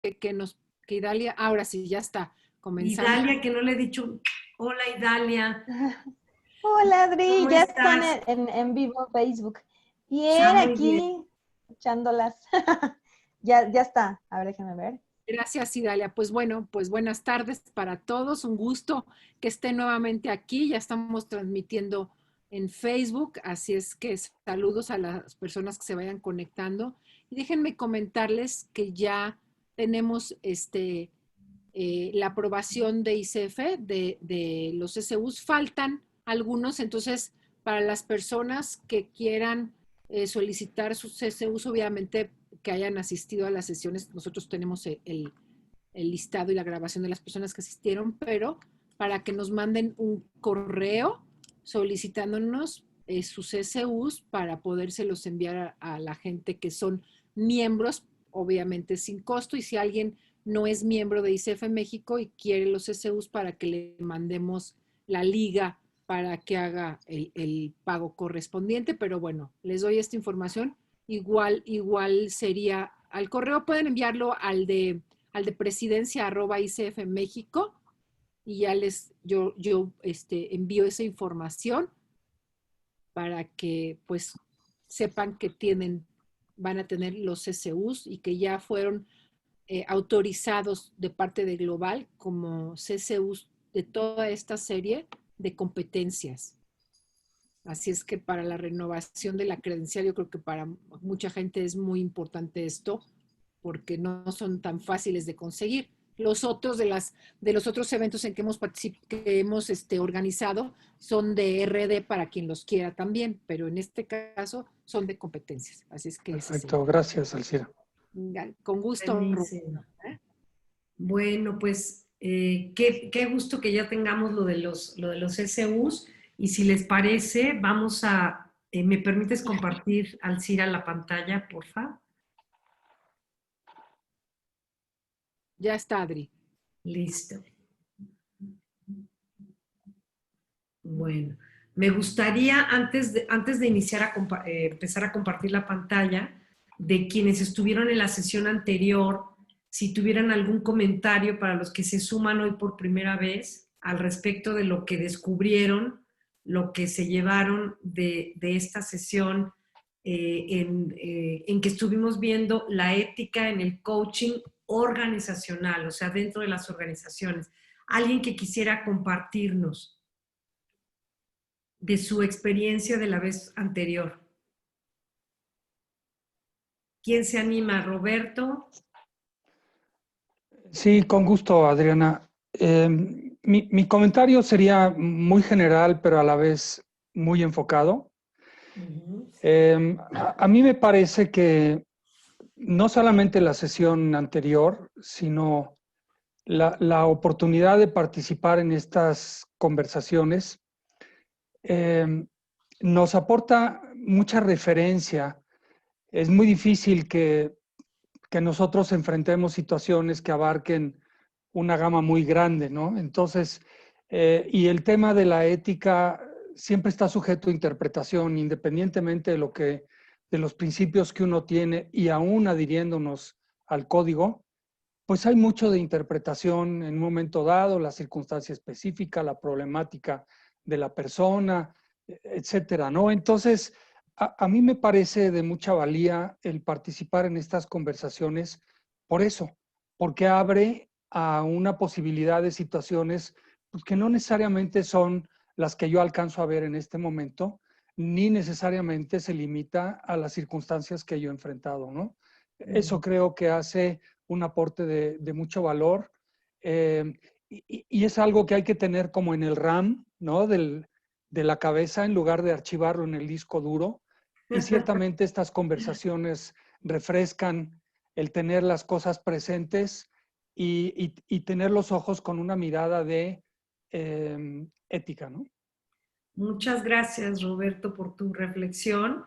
que Idalia, ahora sí, ya está comenzando. Idalia, que no le he dicho, hola Idalia. Hola Adri, ¿Cómo ya están estás? en vivo en Facebook. Ah, Bien, muy bien. aquí echándolas. Ya está. A ver, déjame ver. Gracias, Idalia. Pues bueno, pues buenas tardes para todos. Un gusto que estén nuevamente aquí. Ya estamos transmitiendo en Facebook, así es que saludos a las personas que se vayan conectando. Y déjenme comentarles que ya tenemos la aprobación de ICF, de los SUs. Faltan algunos, entonces, para las personas que quieran solicitar sus SUs, obviamente que hayan asistido a las sesiones, nosotros tenemos el listado y la grabación de las personas que asistieron, pero para que nos manden un correo solicitándonos sus SUs para podérselos enviar a la gente que son miembros, obviamente sin costo, y si alguien no es miembro de ICF México y quiere los SUs para que le mandemos la liga para que haga el pago correspondiente, pero bueno, les doy esta información. Igual sería, al correo pueden enviarlo al de presidencia@ICF México y ya yo envío esa información para que pues sepan que van a tener los CCUs y que ya fueron autorizados de parte de Global como CCUs de toda esta serie de competencias. Así es que para la renovación de la credencial, yo creo que para mucha gente es muy importante esto, porque no son tan fáciles de conseguir. Los otros de los otros eventos en que hemos organizado son de RD para quien los quiera también, pero en este caso son de competencias. Así es que perfecto, gracias, Alcira. con gusto, Buenísimo. Bueno, pues qué gusto que ya tengamos lo de los SUs. Y si les parece, vamos a, ¿me permites compartir, Alcira, la pantalla, por favor? Ya está, Adri. Listo. Bueno, me gustaría, antes de iniciar empezar a compartir la pantalla, de quienes estuvieron en la sesión anterior, si tuvieran algún comentario para los que se suman hoy por primera vez al respecto de lo que descubrieron, lo que se llevaron de esta sesión en que estuvimos viendo la ética en el coaching organizacional, o sea, dentro de las organizaciones. Alguien que quisiera compartirnos de su experiencia de la vez anterior. ¿Quién se anima? ¿Roberto? Sí, con gusto, Adriana. Mi comentario sería muy general, pero a la vez muy enfocado. A mí me parece que no solamente la sesión anterior, sino la oportunidad de participar en estas conversaciones nos aporta mucha referencia. Es muy difícil que nosotros enfrentemos situaciones que abarquen una gama muy grande, ¿no? Entonces, y el tema de la ética siempre está sujeto a interpretación, independientemente de los principios que uno tiene y aún adhiriéndonos al código, pues hay mucho de interpretación en un momento dado, la circunstancia específica, la problemática de la persona, etcétera, ¿no? Entonces, a mí me parece de mucha valía el participar en estas conversaciones por eso, porque abre a una posibilidad de situaciones pues, que no necesariamente son las que yo alcanzo a ver en este momento, ni necesariamente se limita a las circunstancias que yo he enfrentado, ¿no? Eso creo que hace un aporte de mucho valor y es algo que hay que tener como en el RAM, ¿no? De la cabeza en lugar de archivarlo en el disco duro. Y ciertamente estas conversaciones refrescan el tener las cosas presentes y tener los ojos con una mirada de ética, ¿no? Muchas gracias, Roberto, por tu reflexión,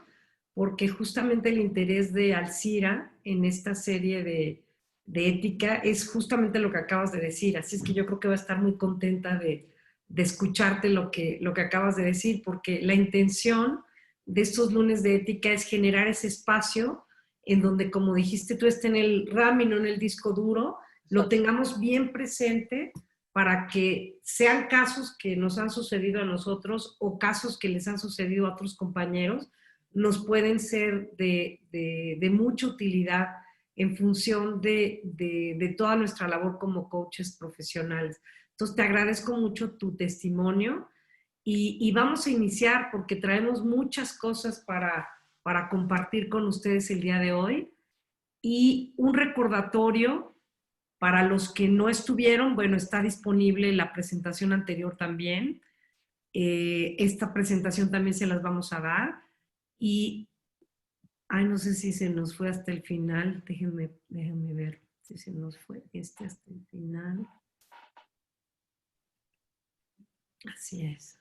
porque justamente el interés de Alcira en esta serie de ética es justamente lo que acabas de decir. Así es que yo creo que va a estar muy contenta de escucharte lo que acabas de decir, porque la intención de estos lunes de ética es generar ese espacio en donde, como dijiste tú, esté en el RAM y no en el disco duro, lo tengamos bien presente para que sean casos que nos han sucedido a nosotros o casos que les han sucedido a otros compañeros, nos pueden ser de mucha utilidad en función de toda nuestra labor como coaches profesionales. Entonces, te agradezco mucho tu testimonio y vamos a iniciar porque traemos muchas cosas para compartir con ustedes el día de hoy. Y un recordatorio para los que no estuvieron, bueno, está disponible la presentación anterior también. Esta presentación también se las vamos a dar. Y, ay, no sé si se nos fue hasta el final. Déjenme ver si se nos fue hasta el final. Así es.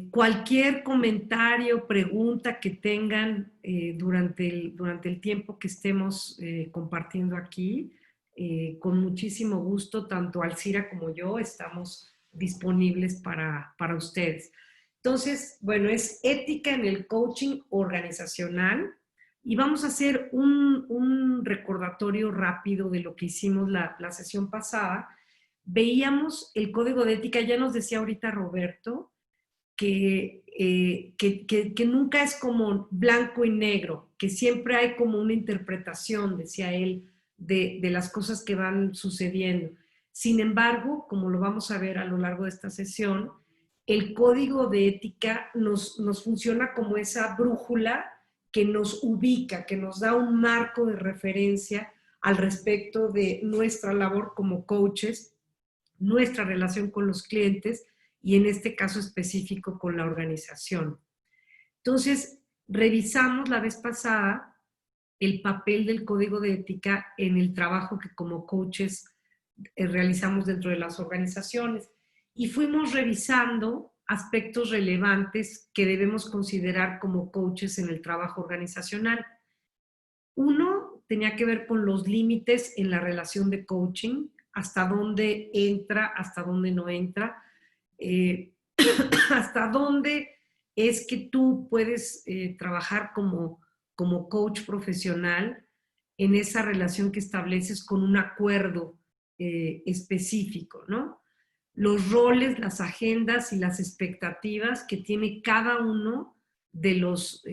Cualquier comentario, pregunta que tengan durante el tiempo que estemos compartiendo aquí, con muchísimo gusto, tanto Alcira como yo estamos disponibles para ustedes. Entonces, bueno, es ética en el coaching organizacional y vamos a hacer un recordatorio rápido de lo que hicimos la sesión pasada. Veíamos el código de ética, ya nos decía ahorita Roberto, que nunca es como blanco y negro, que siempre hay como una interpretación, decía él, de las cosas que van sucediendo. Sin embargo, como lo vamos a ver a lo largo de esta sesión, el código de ética nos funciona como esa brújula que nos ubica, que nos da un marco de referencia al respecto de nuestra labor como coaches, nuestra relación con los clientes y en este caso específico con la organización. Entonces, revisamos la vez pasada el papel del código de ética en el trabajo que como coaches realizamos dentro de las organizaciones y fuimos revisando aspectos relevantes que debemos considerar como coaches en el trabajo organizacional. Uno tenía que ver con los límites en la relación de coaching, hasta dónde entra, hasta dónde no entra, hasta dónde es que tú puedes trabajar como coach profesional en esa relación que estableces con un acuerdo específico, ¿no? Los roles, las agendas y las expectativas que tiene cada uno de los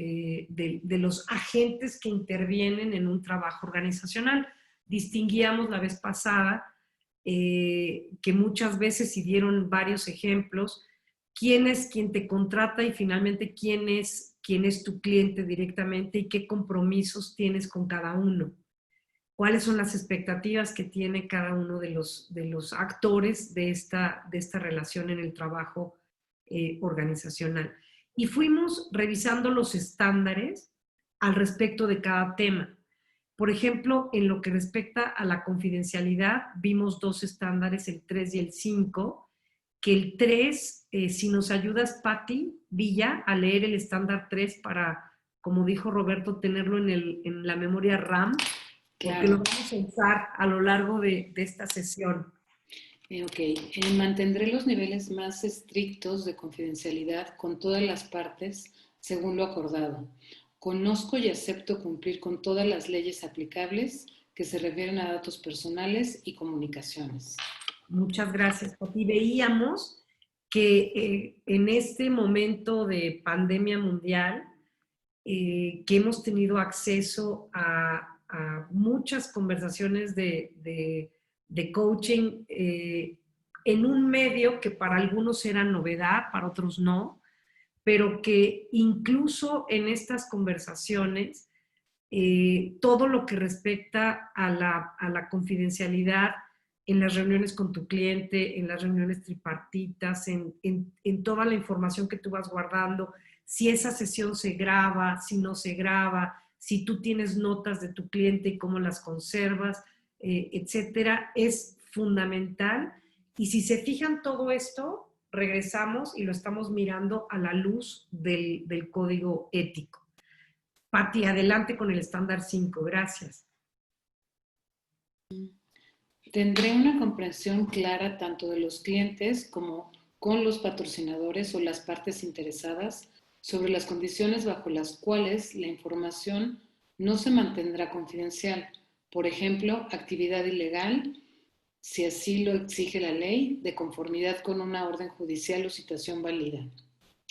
agentes que intervienen en un trabajo organizacional. Distinguíamos la vez pasada que muchas veces, y dieron varios ejemplos, quién es quien te contrata y finalmente quién es tu cliente directamente y qué compromisos tienes con cada uno. Cuáles son las expectativas que tiene cada uno de los actores de esta relación en el trabajo organizacional. Y fuimos revisando los estándares al respecto de cada tema. Por ejemplo, en lo que respecta a la confidencialidad, vimos dos estándares, el 3 y el 5, que el 3, si nos ayudas, Patti Villa, a leer el estándar 3 para, como dijo Roberto, tenerlo en la memoria RAM, claro, porque lo vamos a usar a lo largo de esta sesión. Ok, mantendré los niveles más estrictos de confidencialidad con todas las partes según lo acordado. Conozco y acepto cumplir con todas las leyes aplicables que se refieren a datos personales y comunicaciones. Muchas gracias, Pati. Veíamos que en este momento de pandemia mundial, que hemos tenido acceso a muchas conversaciones de coaching en un medio que para algunos era novedad, para otros no, pero que incluso en estas conversaciones, todo lo que respecta a la confidencialidad en las reuniones con tu cliente, en las reuniones tripartitas, en toda la información que tú vas guardando, si esa sesión se graba, si no se graba, si tú tienes notas de tu cliente y cómo las conservas, etcétera, es fundamental. Y si se fijan todo esto, regresamos y lo estamos mirando a la luz del código ético. Pati, adelante con el estándar 5. Gracias. Tendré una comprensión clara tanto de los clientes como con los patrocinadores o las partes interesadas sobre las condiciones bajo las cuales la información no se mantendrá confidencial. Por ejemplo, actividad ilegal, si así lo exige la ley, de conformidad con una orden judicial o citación válida.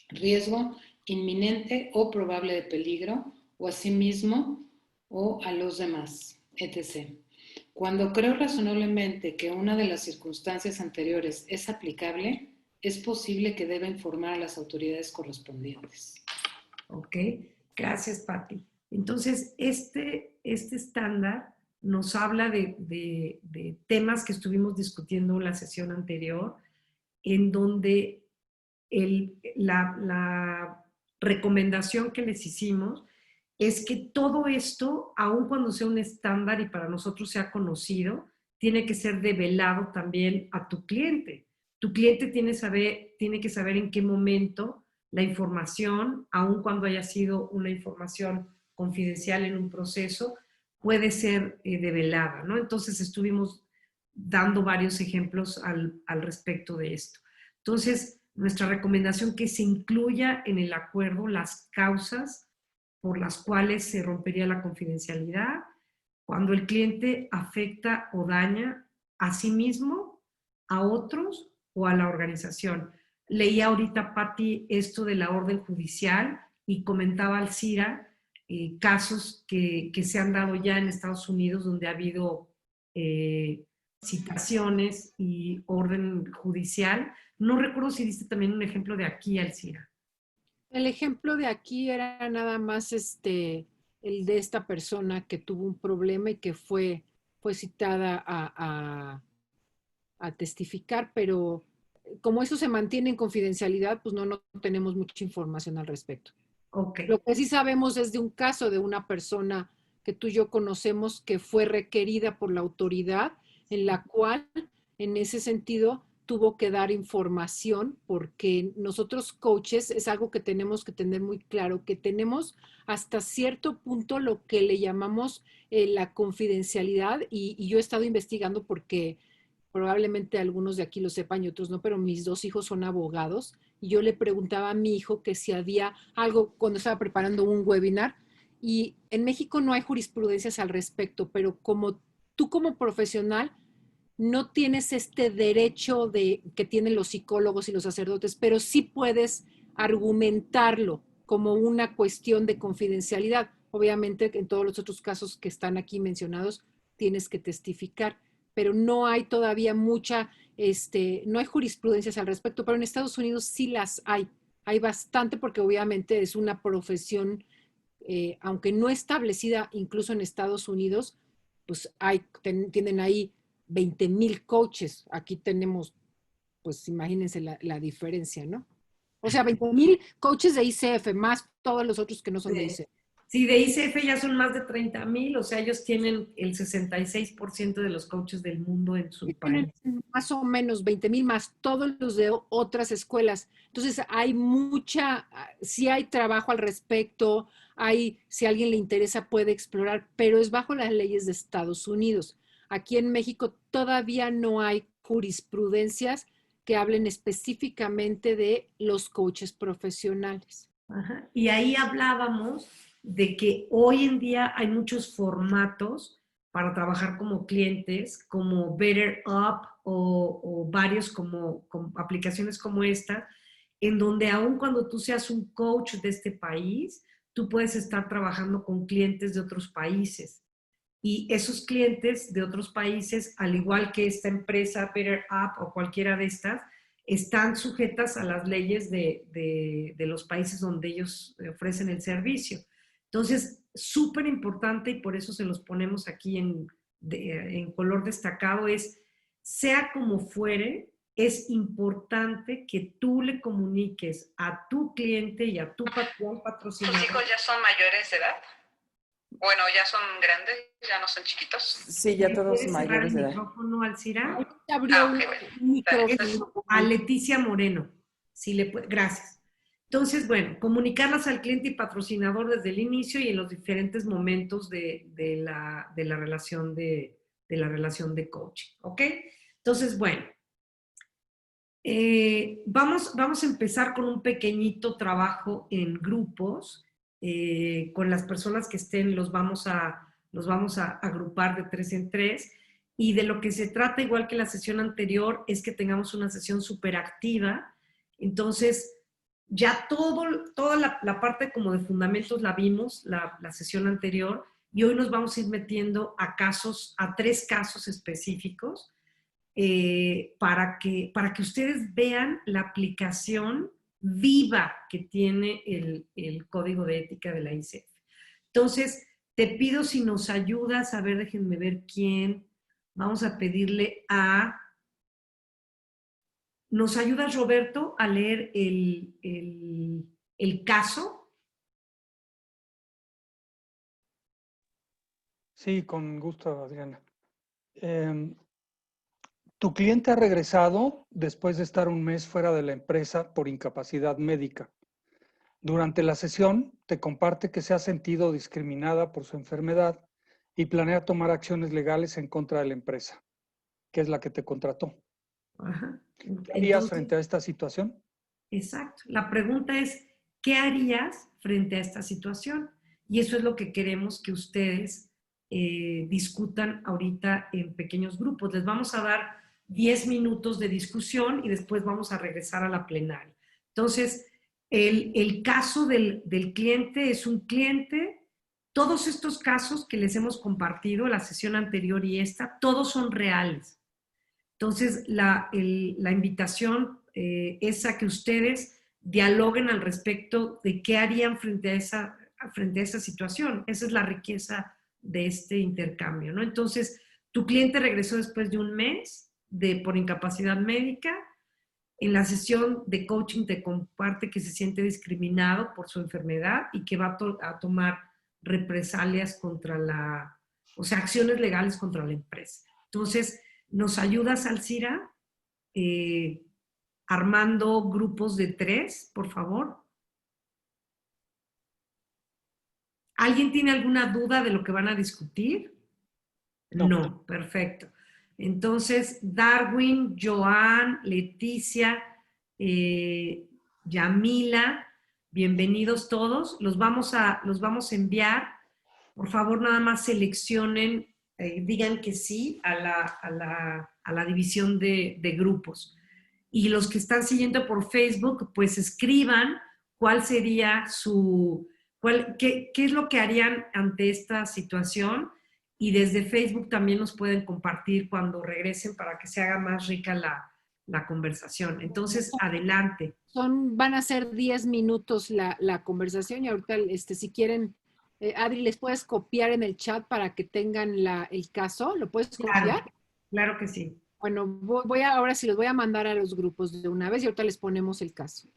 Riesgo inminente o probable de peligro, o a sí mismo o a los demás, etc. Cuando creo razonablemente que una de las circunstancias anteriores es aplicable, es posible que deba informar a las autoridades correspondientes. Ok, gracias, Patti. Entonces, este estándar nos habla de temas que estuvimos discutiendo en la sesión anterior, en donde la recomendación que les hicimos es que todo esto, aun cuando sea un estándar y para nosotros sea conocido, tiene que ser develado también a tu cliente. Tu cliente tiene que saber en qué momento la información, aun cuando haya sido una información confidencial en un proceso, puede ser develada, ¿no? Entonces estuvimos dando varios ejemplos al respecto de esto. Entonces, nuestra recomendación que se incluya en el acuerdo las causas por las cuales se rompería la confidencialidad cuando el cliente afecta o daña a sí mismo, a otros o a la organización. Leía ahorita, Patti, esto de la orden judicial y comentaba Alcira casos que se han dado ya en Estados Unidos donde ha habido citaciones y orden judicial. No recuerdo si diste también un ejemplo de aquí, Alcira. El ejemplo de aquí era nada más el de esta persona que tuvo un problema y que fue citada a testificar, pero como eso se mantiene en confidencialidad, pues no tenemos mucha información al respecto. Okay. Lo que sí sabemos es de un caso de una persona que tú y yo conocemos que fue requerida por la autoridad, en la cual, en ese sentido, tuvo que dar información, porque nosotros coaches es algo que tenemos que tener muy claro, que tenemos hasta cierto punto lo que le llamamos la confidencialidad, y yo he estado investigando porque probablemente algunos de aquí lo sepan y otros no, pero mis dos hijos son abogados y yo le preguntaba a mi hijo que si había algo cuando estaba preparando un webinar, y en México no hay jurisprudencias al respecto, pero como tú como profesional no tienes este derecho que tienen los psicólogos y los sacerdotes, pero sí puedes argumentarlo como una cuestión de confidencialidad. Obviamente, en todos los otros casos que están aquí mencionados, tienes que testificar, pero no hay todavía no hay jurisprudencias al respecto, pero en Estados Unidos sí las hay. Hay bastante porque obviamente es una profesión, aunque no establecida incluso en Estados Unidos, pues tienen ahí 20,000 coaches. Aquí tenemos, pues imagínense la diferencia, ¿no? O sea, 20,000 coaches de ICF, más todos los otros que no son de ICF. Sí, de ICF ya son más de 30,000, o sea, ellos tienen el 66% de los coaches del mundo en su país. Más o menos 20,000 más todos los de otras escuelas. Entonces hay sí hay trabajo al respecto, si a alguien le interesa puede explorar, pero es bajo las leyes de Estados Unidos. Aquí en México todavía no hay jurisprudencias que hablen específicamente de los coaches profesionales. Ajá. Y ahí hablábamos de que hoy en día hay muchos formatos para trabajar como clientes, como BetterUp o varios como aplicaciones como esta, en donde aun cuando tú seas un coach de este país, tú puedes estar trabajando con clientes de otros países. Y esos clientes de otros países, al igual que esta empresa BetterUp o cualquiera de estas, están sujetas a las leyes de los países donde ellos ofrecen el servicio. Entonces, súper importante, y por eso se los ponemos aquí en color destacado, es, sea como fuere, es importante que tú le comuniques a tu cliente y a tu patrocinador. ¿Tus hijos ya son mayores de edad? Bueno, ya son grandes, ya no son chiquitos. Sí, ya todos mayores de edad. ¿Puedes cerrar el micrófono, Alcira? Abrió okay, un micrófono. A Leticia Moreno. Gracias. Entonces, bueno, comunicarlas al cliente y patrocinador desde el inicio y en los diferentes momentos de la relación de coaching, ¿ok? Entonces, bueno, vamos a empezar con un pequeñito trabajo en grupos con las personas que estén, los vamos a agrupar de 3 en 3. Y de lo que se trata, igual que la sesión anterior, es que tengamos una sesión súper activa. Entonces, ya toda la parte como de fundamentos la vimos la sesión anterior, y hoy nos vamos a ir metiendo a 3 casos específicos para que ustedes vean la aplicación viva que tiene el código de ética de la ICF. Entonces, te pido si nos ayudas, a ver, déjenme ver quién. Vamos a pedirle ¿nos ayudas, Roberto, a leer el caso? Sí, con gusto, Adriana. Tu cliente ha regresado después de estar un mes fuera de la empresa por incapacidad médica. Durante la sesión te comparte que se ha sentido discriminada por su enfermedad y planea tomar acciones legales en contra de la empresa, que es la que te contrató. Ajá. ¿Qué harías frente a esta situación? Exacto. La pregunta es, ¿qué harías frente a esta situación? Y eso es lo que queremos que ustedes discutan ahorita en pequeños grupos. Les vamos a dar 10 minutos de discusión y después vamos a regresar a la plenaria. Entonces, el caso del cliente es un cliente. Todos estos casos que les hemos compartido, la sesión anterior y esta, todos son reales. Entonces, la invitación es a que ustedes dialoguen al respecto de qué harían frente a esa situación. Esa es la riqueza de este intercambio, ¿no? Entonces, tu cliente regresó después de un mes por incapacidad médica. En la sesión de coaching te comparte que se siente discriminado por su enfermedad y que va a tomar represalias acciones legales contra la empresa. Entonces, ¿nos ayudas, Alcira, armando grupos de 3, por favor? ¿Alguien tiene alguna duda de lo que van a discutir? No, perfecto. Entonces, Darwin, Joan, Leticia, Yamila, bienvenidos todos. Los vamos a enviar. Por favor, nada más seleccionen, digan que sí a la división de grupos. Y los que están siguiendo por Facebook, pues escriban cuál sería qué es lo que harían ante esta situación. Y desde Facebook también nos pueden compartir cuando regresen para que se haga más rica la conversación. Entonces, adelante. Van a ser 10 minutos la conversación y ahorita, si quieren, Adri, ¿les puedes copiar en el chat para que tengan el caso? ¿Lo puedes copiar? Claro que sí. Bueno, ahora sí los voy a mandar a los grupos de una vez y ahorita les ponemos el caso.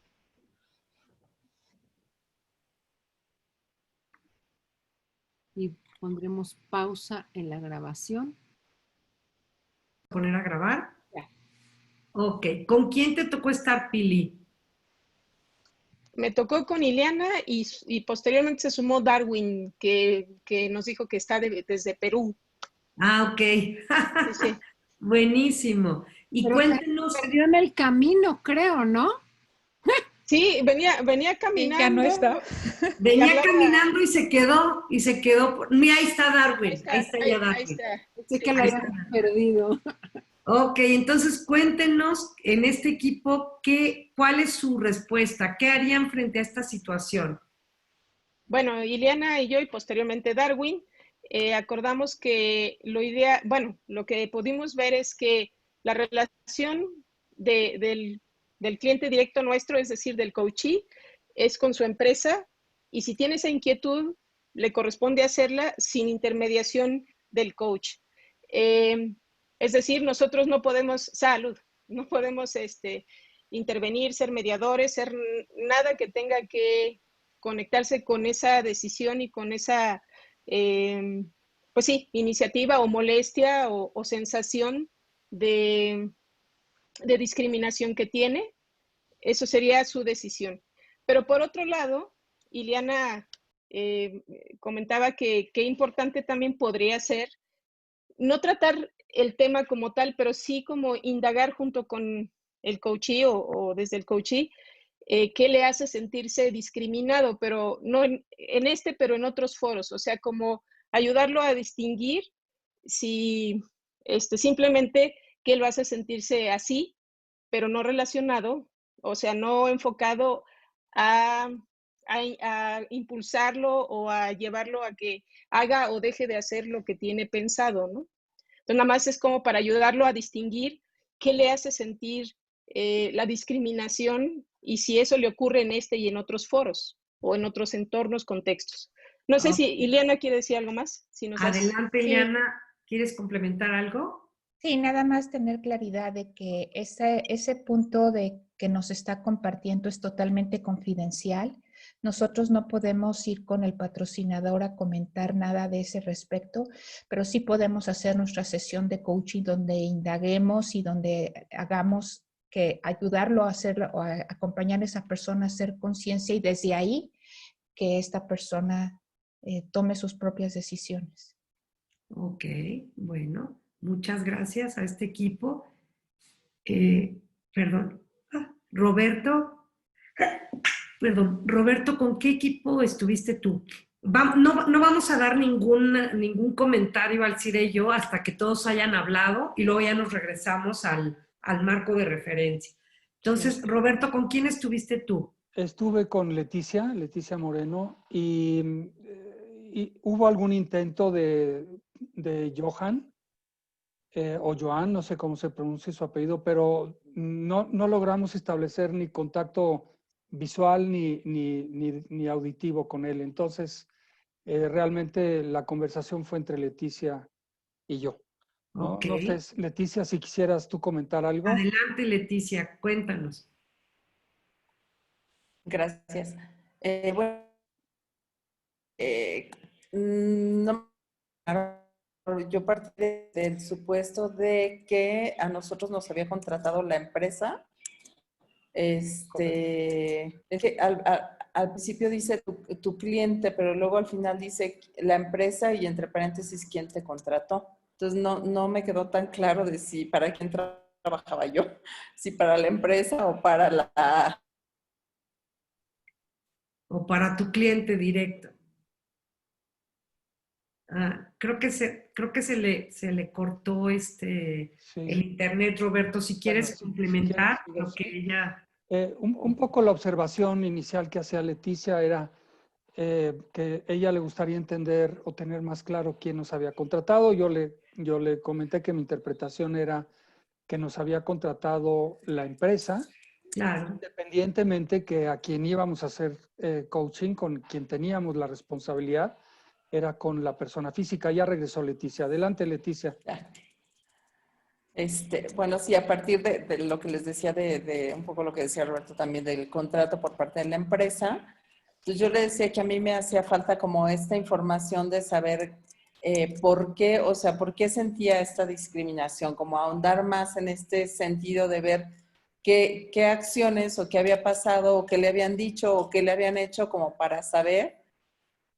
Y pondremos pausa en la grabación. ¿Poner a grabar? Ya. Ok. ¿Con quién te tocó estar, Pili? Me tocó con Ileana y posteriormente se sumó Darwin, que nos dijo que está desde Perú. Ah, ok. Sí. Buenísimo. Y pero cuéntenos. Se perdió en el camino, creo, ¿no? Sí, venía caminando. Ya no está. Venía caminando y se quedó. Mira, ahí está Darwin. Ahí está ya Darwin. Ahí está. Sé que lo habían perdido. Ok, entonces cuéntenos en este equipo cuál es su respuesta. ¿Qué harían frente a esta situación? Bueno, Ileana y yo, y posteriormente Darwin, acordamos que lo que pudimos ver es que la relación del cliente directo nuestro, es decir, del coachee, es con su empresa, y si tiene esa inquietud, le corresponde hacerla sin intermediación del coach. Es decir, nosotros no podemos, no podemos intervenir, ser mediadores, ser nada que tenga que conectarse con esa decisión y con esa, pues sí, iniciativa o molestia o sensación de discriminación que tiene. Eso sería su decisión. Pero por otro lado, Ileana comentaba que qué importante también podría ser no tratar el tema como tal, pero sí como indagar junto con el coachee o desde el coachee qué le hace sentirse discriminado, pero no en este, pero en otros foros. O sea, como ayudarlo a distinguir si simplemente qué lo hace sentirse así, pero no relacionado, o sea, no enfocado a, a impulsarlo o a llevarlo a que haga o deje de hacer lo que tiene pensado, ¿no? Entonces, nada más es como para ayudarlo a distinguir qué le hace sentir la discriminación y si eso le ocurre en este y en otros foros o en otros entornos, contextos. No sé si Ileana quiere decir algo más. Si nos Adelante, Sí. Ileana. ¿Quieres complementar algo? Sí, nada más tener claridad de que ese punto de que nos está compartiendo es totalmente confidencial. Nosotros no podemos ir con el patrocinador a comentar nada de ese respecto, pero sí podemos hacer nuestra sesión de coaching donde indaguemos y donde hagamos que ayudarlo a hacerlo o a acompañar a esa persona a hacer conciencia y desde ahí que esta persona tome sus propias decisiones. Ok, bueno, muchas gracias a este equipo. Perdón, Roberto, Roberto, ¿con qué equipo estuviste tú? No vamos a dar ningún comentario al CIRE y yo hasta que todos hayan hablado y luego ya nos regresamos al marco de referencia. Entonces, Roberto, ¿con quién estuviste tú? Estuve con Leticia Moreno, y hubo algún intento de Johan, o Joan, no sé cómo se pronuncia su apellido, pero no logramos establecer ni contacto visual ni auditivo con él. Entonces, realmente la conversación fue entre Leticia y yo, ¿no? Ok. No sé, Leticia, si quisieras tú comentar algo. Adelante, Leticia, cuéntanos. Gracias. Bueno, no, yo partí del supuesto de que a nosotros nos había contratado la empresa. Es que al principio dice tu cliente, pero luego al final dice la empresa y entre paréntesis quién te contrató. Entonces no me quedó tan claro de si para quién trabajaba yo, si para la empresa o para la... O para tu cliente directo. Creo que se le cortó Sí. el internet, Roberto. Si quieres Bueno, complementar si quieres, lo que ella... un poco la observación inicial que hacía Leticia era que ella le gustaría entender o tener más claro quién nos había contratado. Yo le comenté que mi interpretación era que nos había contratado la empresa, Claro. independientemente que a quien íbamos a hacer coaching, con quien teníamos la responsabilidad, era con la persona física. Ya regresó Leticia. Adelante, Leticia. Bueno, sí, a partir de lo que les decía, de un poco lo que decía Roberto también del contrato por parte de la empresa, pues yo le decía que a mí me hacía falta como esta información de saber por qué, o sea, por qué sentía esta discriminación, como ahondar más en este sentido de ver qué acciones o qué había pasado o qué le habían dicho o qué le habían hecho como para saber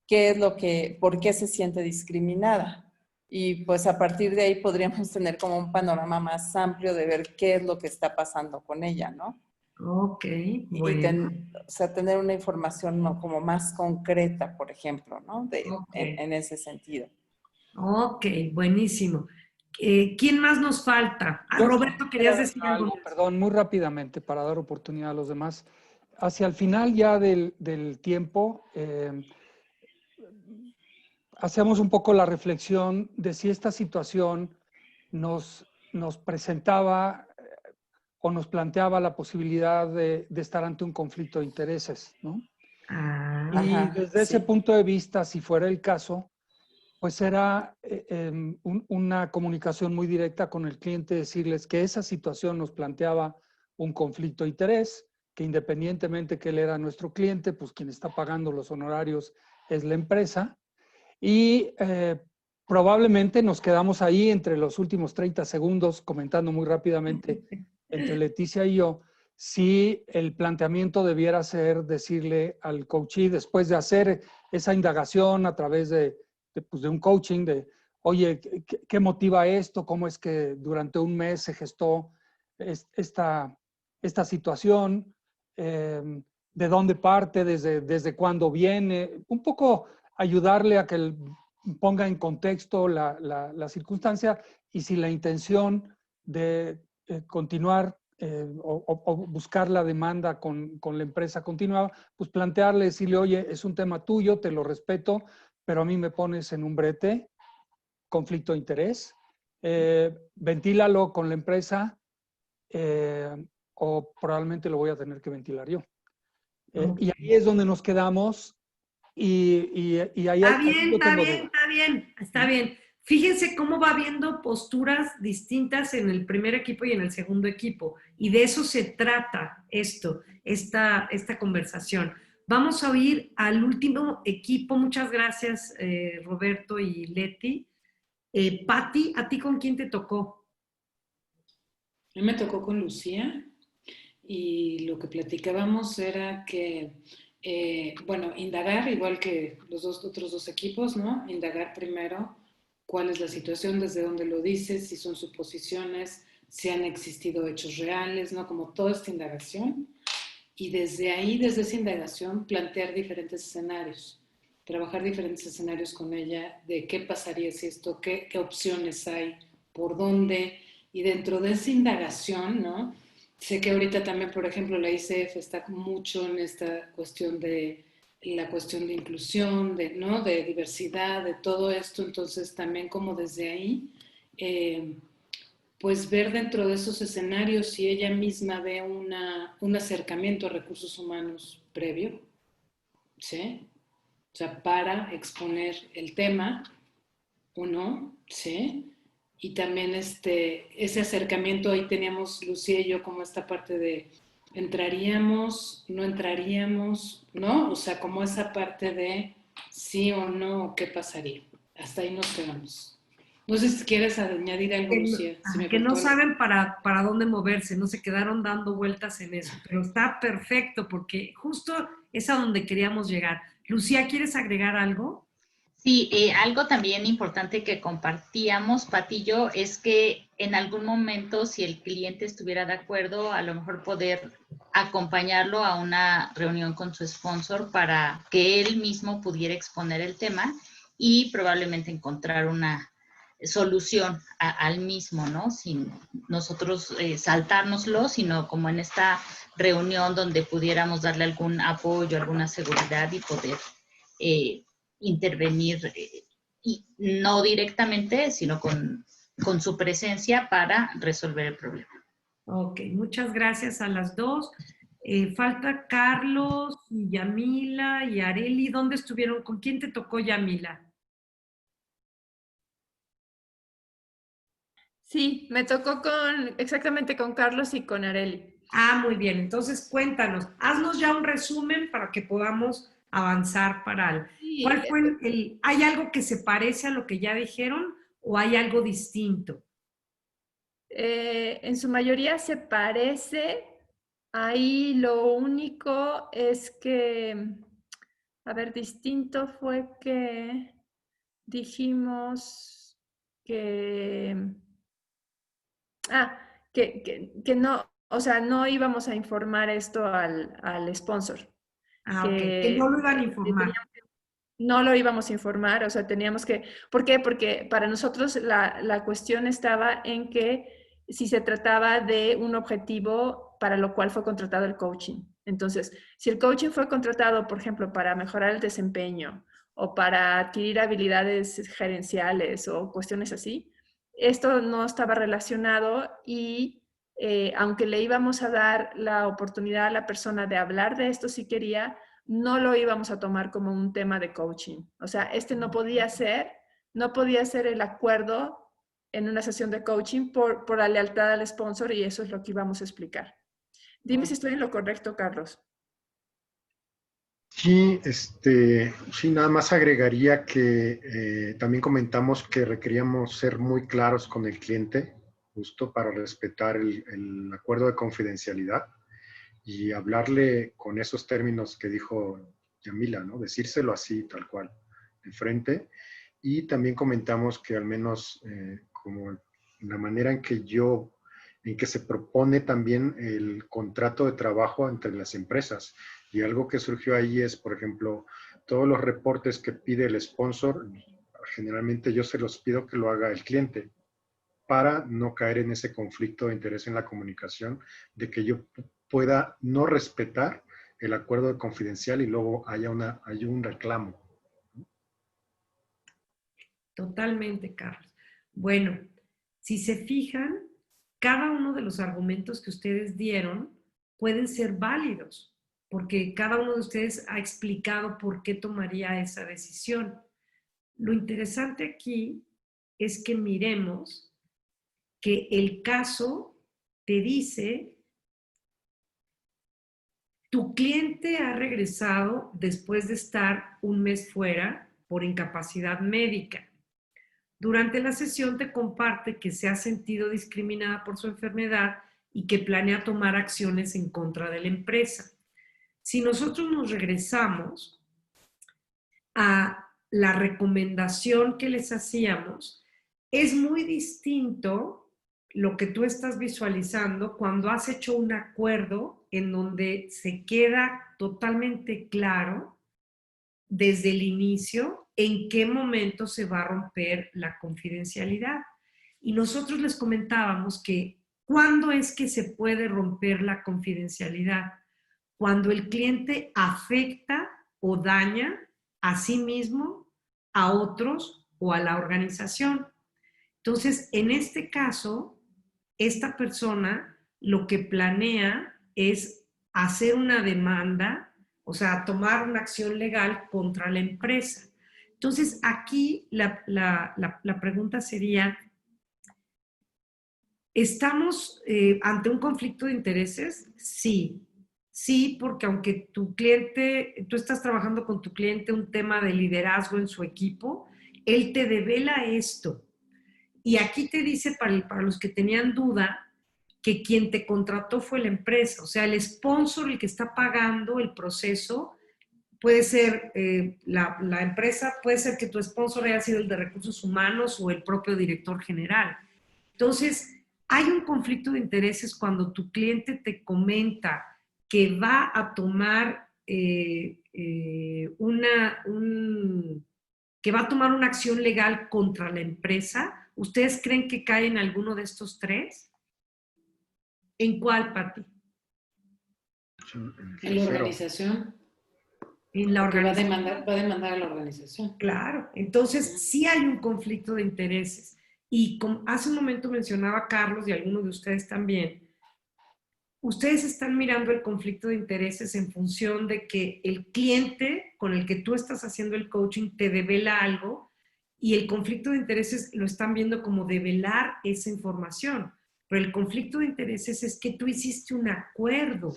qué es lo que, por qué se siente discriminada. Y pues a partir de ahí podríamos tener como un panorama más amplio de ver qué es lo que está pasando con ella, ¿no? Ok, bueno. O sea, tener una información ¿no? como más concreta, por ejemplo, ¿no? En ese sentido. Ok, buenísimo. ¿Quién más nos falta? Roberto, ¿querías decir algo? Perdón, muy rápidamente para dar oportunidad a los demás. Hacia el final ya del tiempo, hacemos un poco la reflexión de si esta situación nos presentaba o nos planteaba la posibilidad de estar ante un conflicto de intereses, ¿no? Y desde ese punto de vista, si fuera el caso, pues era una comunicación muy directa con el cliente, decirles que esa situación nos planteaba un conflicto de interés, que independientemente que él era nuestro cliente, pues quien está pagando los honorarios es la empresa. Y probablemente nos quedamos ahí entre los últimos 30 segundos comentando muy rápidamente entre Leticia y yo si el planteamiento debiera ser decirle al coachee, después de hacer esa indagación a través de un coaching, de, oye, ¿qué motiva esto? ¿Cómo es que durante un mes se gestó esta situación? de dónde parte, desde cuándo viene, un poco ayudarle a que él ponga en contexto la circunstancia y si la intención de continuar o buscar la demanda con la empresa continuaba, pues plantearle, decirle, oye, es un tema tuyo, te lo respeto, pero a mí me pones en un brete, conflicto de interés, ventílalo con la empresa o probablemente lo voy a tener que ventilar yo. Y ahí es donde nos quedamos y ahí Está bien, ahí yo está tengo bien, duda. está bien, está bien. Fíjense cómo va habiendo posturas distintas en el primer equipo y en el segundo equipo. Y de eso se trata esta conversación. Vamos a oír al último equipo. Muchas gracias, Roberto y Leti. Patti, ¿a ti con quién te tocó? A mí me tocó con Lucía y lo que platicábamos era que, bueno, indagar, igual que los otros dos equipos, ¿no? Indagar primero cuál es la situación, desde dónde lo dices, si son suposiciones, si han existido hechos reales, ¿no? Como toda esta indagación. Y desde ahí, desde esa indagación, plantear diferentes escenarios, trabajar diferentes escenarios con ella de qué pasaría si esto, qué opciones hay, por dónde, y dentro de esa indagación, ¿no? Sé que ahorita también, por ejemplo, la ICF está mucho en esta cuestión de la cuestión de inclusión, ¿no? De diversidad, de todo esto, entonces también como desde ahí, pues ver dentro de esos escenarios si ella misma ve un acercamiento a recursos humanos previo, ¿sí? O sea, para exponer el tema o no, ¿sí? Y también ese acercamiento, ahí teníamos Lucía y yo como esta parte de entraríamos, no entraríamos, ¿no? O sea, como esa parte de sí o no, qué pasaría. Hasta ahí nos quedamos. No sé si quieres añadir algo, Lucía. Si me Que no faltó algo. saben para dónde moverse, no se quedaron dando vueltas en eso, pero está perfecto porque justo es a donde queríamos llegar. Lucía, ¿quieres agregar algo? Sí, algo también importante que compartíamos, Pati y yo, es que en algún momento, si el cliente estuviera de acuerdo, a lo mejor poder acompañarlo a una reunión con su sponsor para que él mismo pudiera exponer el tema y probablemente encontrar una solución al mismo, ¿no? Sin nosotros saltárnoslo, sino como en esta reunión donde pudiéramos darle algún apoyo, alguna seguridad y poder intervenir, y no directamente, sino con su presencia para resolver el problema. Ok, muchas gracias a las dos. Falta Carlos y Yamila y Areli. ¿Dónde estuvieron? ¿Con quién te tocó, Yamila? Sí, me tocó exactamente con Carlos y con Areli. Ah, muy bien. Entonces, cuéntanos. Haznos ya un resumen para que podamos avanzar para el... Sí, ¿Cuál fue ¿Hay algo que se parece a lo que ya dijeron o hay algo distinto? en su mayoría se parece. Ahí lo único es que, a ver, distinto fue que dijimos que, que no, o sea, no íbamos a informar esto al sponsor. Ah, ok. Que no Que lo iban a informar. no lo íbamos a informar, o sea, teníamos que, ¿por qué? Porque para nosotros la cuestión estaba en que si se trataba de un objetivo para lo cual fue contratado el coaching. Entonces, si el coaching fue contratado, por ejemplo, para mejorar el desempeño o para adquirir habilidades gerenciales o cuestiones así, esto no estaba relacionado y aunque le íbamos a dar la oportunidad a la persona de hablar de esto si quería, no lo íbamos a tomar como un tema de coaching. O sea, no podía ser el acuerdo en una sesión de coaching por la lealtad al sponsor y eso es lo que íbamos a explicar. Dime si estoy en lo correcto, Carlos. Sí, sí, nada más agregaría que también comentamos que requeríamos ser muy claros con el cliente, justo para respetar el acuerdo de confidencialidad y hablarle con esos términos que dijo Yamila, ¿no? Decírselo así, tal cual, de frente. Y también comentamos que al menos como la manera en que yo en que se propone también el contrato de trabajo entre las empresas. Y algo que surgió ahí es, por ejemplo, todos los reportes que pide el sponsor, generalmente yo se los pido que lo haga el cliente para no caer en ese conflicto de interés en la comunicación, de que yo pueda no respetar el acuerdo de confidencial y luego haya un reclamo. Totalmente, Carlos. Bueno, si se fijan, cada uno de los argumentos que ustedes dieron pueden ser válidos, porque cada uno de ustedes ha explicado por qué tomaría esa decisión. Lo interesante aquí es que miremos que el caso te dice, tu cliente ha regresado después de estar un mes fuera por incapacidad médica. Durante la sesión te comparte que se ha sentido discriminada por su enfermedad y que planea tomar acciones en contra de la empresa. Si nosotros nos regresamos a la recomendación que les hacíamos, es muy distinto lo que tú estás visualizando cuando has hecho un acuerdo en donde se queda totalmente claro desde el inicio en qué momento se va a romper la confidencialidad. Y nosotros les comentábamos que ¿cuándo es que se puede romper la confidencialidad? Cuando el cliente afecta o daña a sí mismo, a otros o a la organización. Entonces, en este caso, esta persona lo que planea es hacer una demanda, o sea, tomar una acción legal contra la empresa. Entonces, aquí la pregunta sería, ¿estamos ante un conflicto de intereses? Sí. Sí, porque aunque tu cliente, tú estás trabajando con tu cliente un tema de liderazgo en su equipo, él te devela esto. Y aquí te dice, para los que tenían duda, que quien te contrató fue la empresa. O sea, el sponsor, el que está pagando el proceso, puede ser la empresa, puede ser que tu sponsor haya sido el de recursos humanos o el propio director general. Entonces, hay un conflicto de intereses cuando tu cliente te comenta que va a tomar una acción legal contra la empresa. ¿Ustedes creen que cae en alguno de estos tres? ¿En cuál, Pati? En la organización. En la organización. Va a demandar a la organización. Claro, entonces sí hay un conflicto de intereses. Y como hace un momento mencionaba Carlos y algunos de ustedes también, ustedes están mirando el conflicto de intereses en función de que el cliente con el que tú estás haciendo el coaching te devela algo y el conflicto de intereses lo están viendo como develar esa información. Pero el conflicto de intereses es que tú hiciste un acuerdo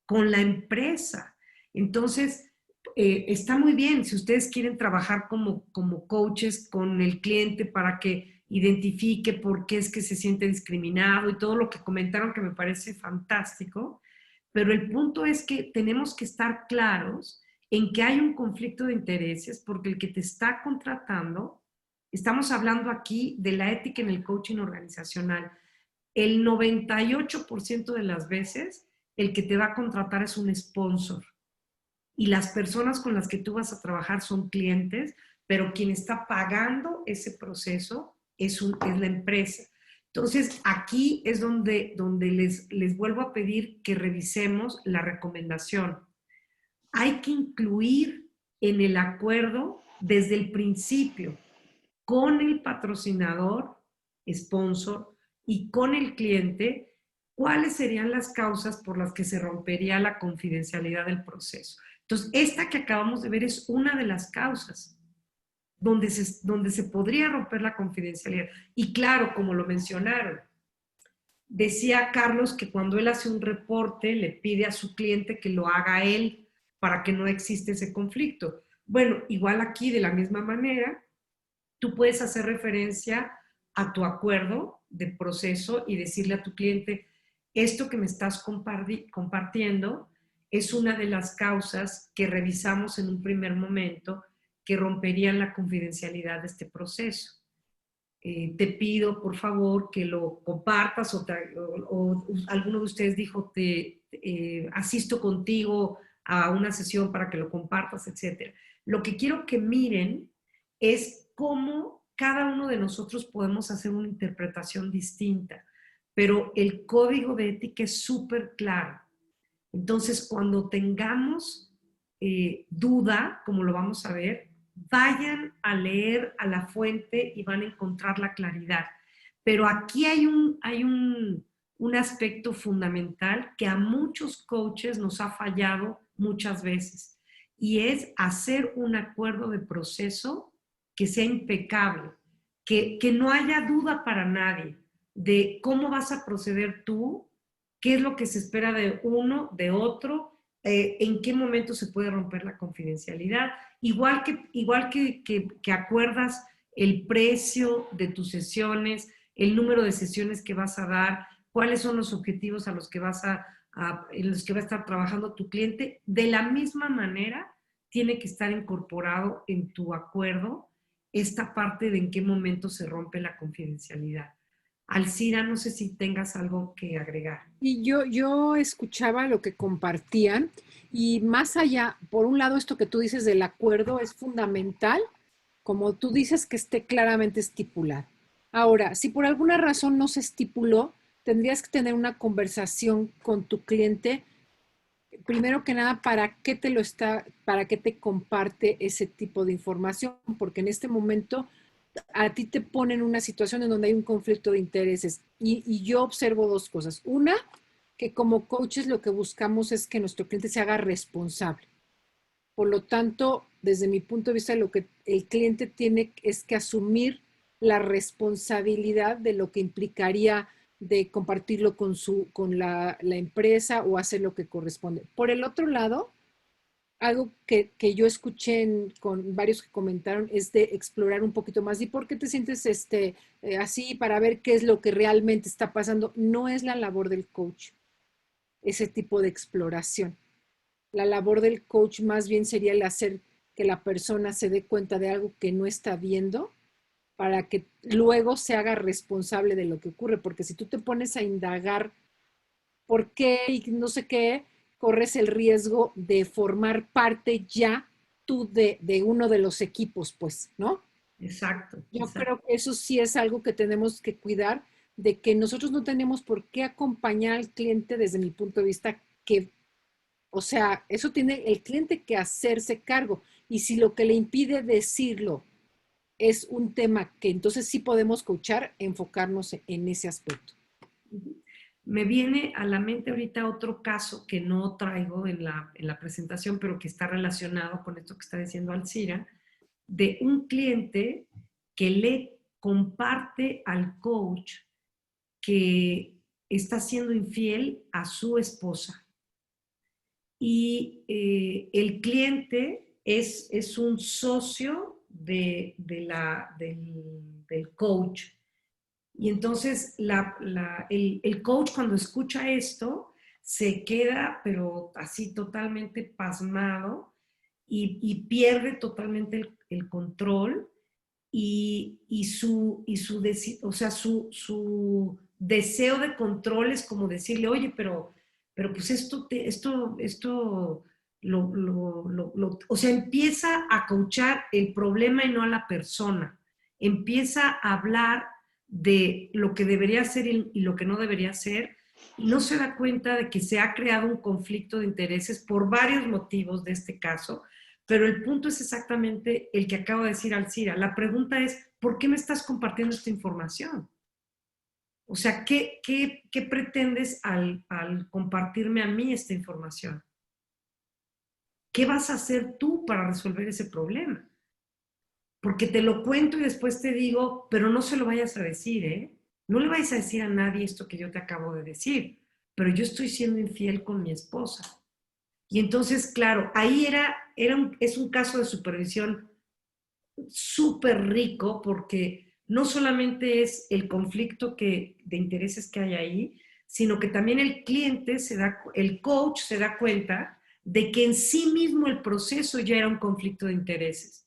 con la empresa. Entonces, está muy bien si ustedes quieren trabajar como coaches con el cliente para que identifique por qué es que se siente discriminado y todo lo que comentaron que me parece fantástico, pero el punto es que tenemos que estar claros en que hay un conflicto de intereses porque el que te está contratando, estamos hablando aquí de la ética en el coaching organizacional, el 98% de las veces el que te va a contratar es un sponsor y las personas con las que tú vas a trabajar son clientes, pero quien está pagando ese proceso es la empresa. Entonces, aquí es donde les vuelvo a pedir que revisemos la recomendación. Hay que incluir en el acuerdo desde el principio con el patrocinador, sponsor, y con el cliente, cuáles serían las causas por las que se rompería la confidencialidad del proceso. Entonces, esta que acabamos de ver es una de las causas donde se podría romper la confidencialidad. Y claro, como lo mencionaron, decía Carlos que cuando él hace un reporte, le pide a su cliente que lo haga él para que no existe ese conflicto. Bueno, igual aquí, de la misma manera, tú puedes hacer referencia a tu acuerdo de proceso y decirle a tu cliente, esto que me estás compartiendo es una de las causas que revisamos en un primer momento que romperían la confidencialidad de este proceso. te pido por favor que lo compartas o alguno de ustedes dijo, asisto contigo a una sesión para que lo compartas, etc. Lo que quiero que miren es cómo cada uno de nosotros podemos hacer una interpretación distinta, pero el código de ética es súper claro. Entonces, cuando tengamos duda, como lo vamos a ver, vayan a leer a la fuente y van a encontrar la claridad. Pero aquí hay un aspecto fundamental que a muchos coaches nos ha fallado muchas veces, y es hacer un acuerdo de proceso que sea impecable, que no haya duda para nadie de cómo vas a proceder tú, qué es lo que se espera de uno, de otro, en qué momento se puede romper la confidencialidad, igual que acuerdas el precio de tus sesiones, el número de sesiones que vas a dar, cuáles son los objetivos en los que va a estar trabajando tu cliente. De la misma manera, tiene que estar incorporado en tu acuerdo esta parte de en qué momento se rompe la confidencialidad. Alcira, no sé si tengas algo que agregar. Y yo escuchaba lo que compartían, y más allá, por un lado, esto que tú dices del acuerdo es fundamental, como tú dices, que esté claramente estipulado. Ahora, si por alguna razón no se estipuló, tendrías que tener una conversación con tu cliente, primero que nada, para qué te comparte ese tipo de información, porque en este momento a ti te ponen en una situación en donde hay un conflicto de intereses. Y yo observo dos cosas. Una, que como coaches lo que buscamos es que nuestro cliente se haga responsable. Por lo tanto, desde mi punto de vista, lo que el cliente tiene es que asumir la responsabilidad de lo que implicaría de compartirlo con la empresa o hacer lo que corresponde. Por el otro lado, algo que yo escuché con varios que comentaron es de explorar un poquito más. ¿Y por qué te sientes así? Para ver qué es lo que realmente está pasando. No es la labor del coach ese tipo de exploración. La labor del coach más bien sería el hacer que la persona se dé cuenta de algo que no está viendo para que luego se haga responsable de lo que ocurre. Porque si tú te pones a indagar por qué y no sé qué, corres el riesgo de formar parte ya tú de uno de los equipos, pues, ¿no? Exacto. Yo creo que eso sí es algo que tenemos que cuidar, de que nosotros no tenemos por qué acompañar al cliente desde mi punto de vista, o sea, eso tiene el cliente que hacerse cargo. Y si lo que le impide decirlo es un tema que entonces sí podemos coachar, enfocarnos en ese aspecto. Me viene a la mente ahorita otro caso que no traigo en la presentación, pero que está relacionado con esto que está diciendo Alcira, de un cliente que le comparte al coach que está siendo infiel a su esposa. Y el cliente es un socio del coach. Y entonces el coach, cuando escucha esto, se queda pero así totalmente pasmado y pierde totalmente el control y su deseo de control es como decirle, oye, pero pues o sea, empieza a coachar el problema y no a la persona. Empieza a hablar de lo que debería ser y lo que no debería ser, y no se da cuenta de que se ha creado un conflicto de intereses por varios motivos de este caso, pero el punto es exactamente el que acaba de decir Alcira. La pregunta es, ¿por qué me estás compartiendo esta información? O sea, ¿qué pretendes al compartirme a mí esta información? ¿Qué vas a hacer tú para resolver ese problema? Porque te lo cuento y después te digo, pero no se lo vayas a decir, ¿eh? No le vayas a decir a nadie esto que yo te acabo de decir, pero yo estoy siendo infiel con mi esposa. Y entonces, claro, ahí es un caso de supervisión súper rico, porque no solamente es el conflicto de intereses que hay ahí, sino que también el cliente el coach se da cuenta de que en sí mismo el proceso ya era un conflicto de intereses.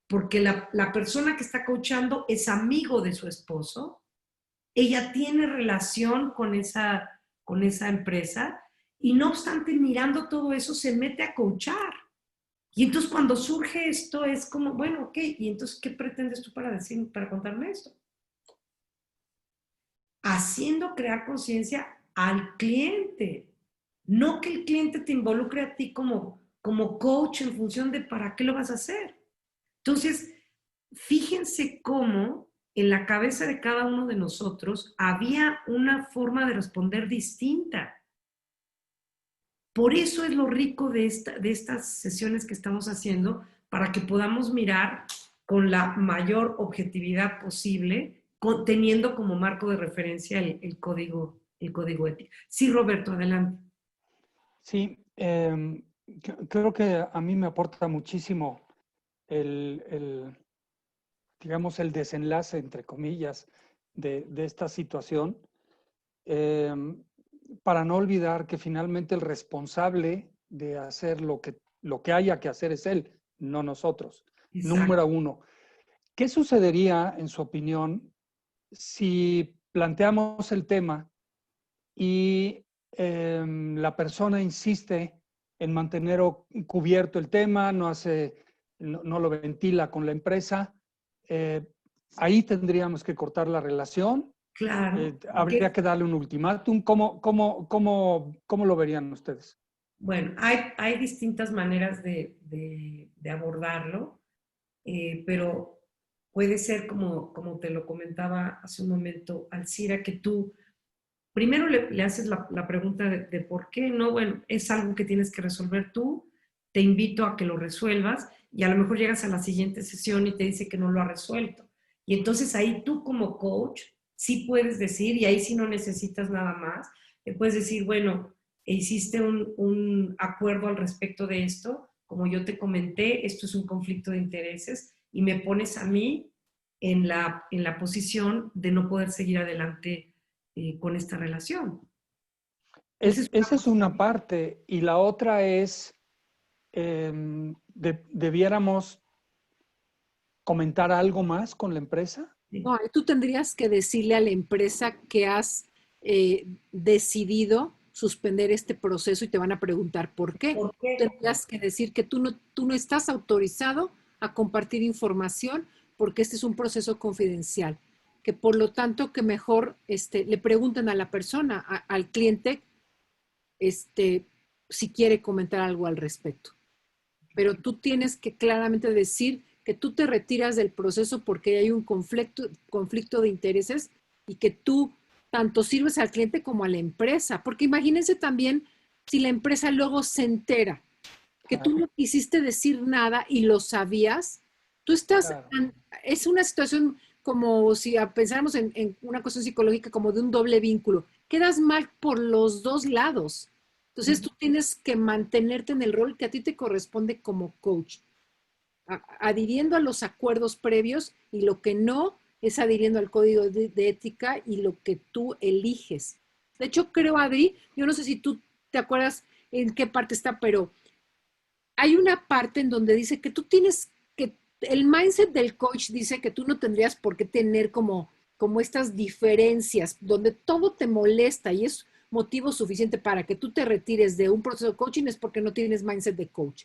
porque la persona que está coachando es amigo de su esposo, ella tiene relación con esa empresa y no obstante, mirando todo eso, se mete a coachar. Y entonces cuando surge esto es como, bueno, ok, y entonces, ¿qué pretendes tú para contarme esto? Haciendo crear conciencia al cliente, no que el cliente te involucre a ti como coach en función de para qué lo vas a hacer. Entonces, fíjense cómo en la cabeza de cada uno de nosotros había una forma de responder distinta. Por eso es lo rico de estas sesiones que estamos haciendo, para que podamos mirar con la mayor objetividad posible, teniendo como marco de referencia el código ético. Sí, Roberto, adelante. Sí, creo que a mí me aporta muchísimo digamos, el desenlace, entre comillas, de esta situación, para no olvidar que finalmente el responsable de hacer lo que haya que hacer es él, no nosotros. Exacto. Número uno. ¿Qué sucedería, en su opinión, si planteamos el tema y la persona insiste en mantener cubierto el tema, no lo ventila con la empresa? Ahí tendríamos que cortar la relación. Claro. Habría que darle un ultimátum. ¿Cómo lo verían ustedes? Bueno, hay distintas maneras de abordarlo, pero puede ser como te lo comentaba hace un momento, Alcira, que tú primero le haces la pregunta de por qué, ¿no? Bueno, es algo que tienes que resolver tú, te invito a que lo resuelvas, y a lo mejor llegas a la siguiente sesión y te dice que no lo ha resuelto. Y entonces ahí tú como coach sí puedes decir, y ahí sí no necesitas nada más, le puedes decir, bueno, hiciste un acuerdo al respecto de esto, como yo te comenté, esto es un conflicto de intereses, y me pones a mí en la posición de no poder seguir adelante con esta relación. Esa es una parte, y la otra es, ¿debiéramos comentar algo más con la empresa? No, tú tendrías que decirle a la empresa que has decidido suspender este proceso y te van a preguntar por qué. ¿Por qué? Tendrías que decir que tú no estás autorizado a compartir información porque este es un proceso confidencial, que por lo tanto que mejor le pregunten a la persona, al cliente, si quiere comentar algo al respecto. Pero tú tienes que claramente decir que tú te retiras del proceso porque hay un conflicto de intereses y que tú tanto sirves al cliente como a la empresa. Porque imagínense también si la empresa luego se entera que tú no quisiste decir nada y lo sabías, tú estás, es una situación como si pensáramos en una cuestión psicológica como de un doble vínculo. Quedas mal por los dos lados. Entonces tú tienes que mantenerte en el rol que a ti te corresponde como coach, adhiriendo a los acuerdos previos, y lo que no es adhiriendo al código de ética y lo que tú eliges. De hecho, creo, Adri, yo no sé si tú te acuerdas en qué parte está, pero hay una parte en donde dice que tú tienes que, el mindset del coach dice que tú no tendrías por qué tener como estas diferencias, donde todo te molesta y es motivo suficiente para que tú te retires de un proceso de coaching, es porque no tienes mindset de coach.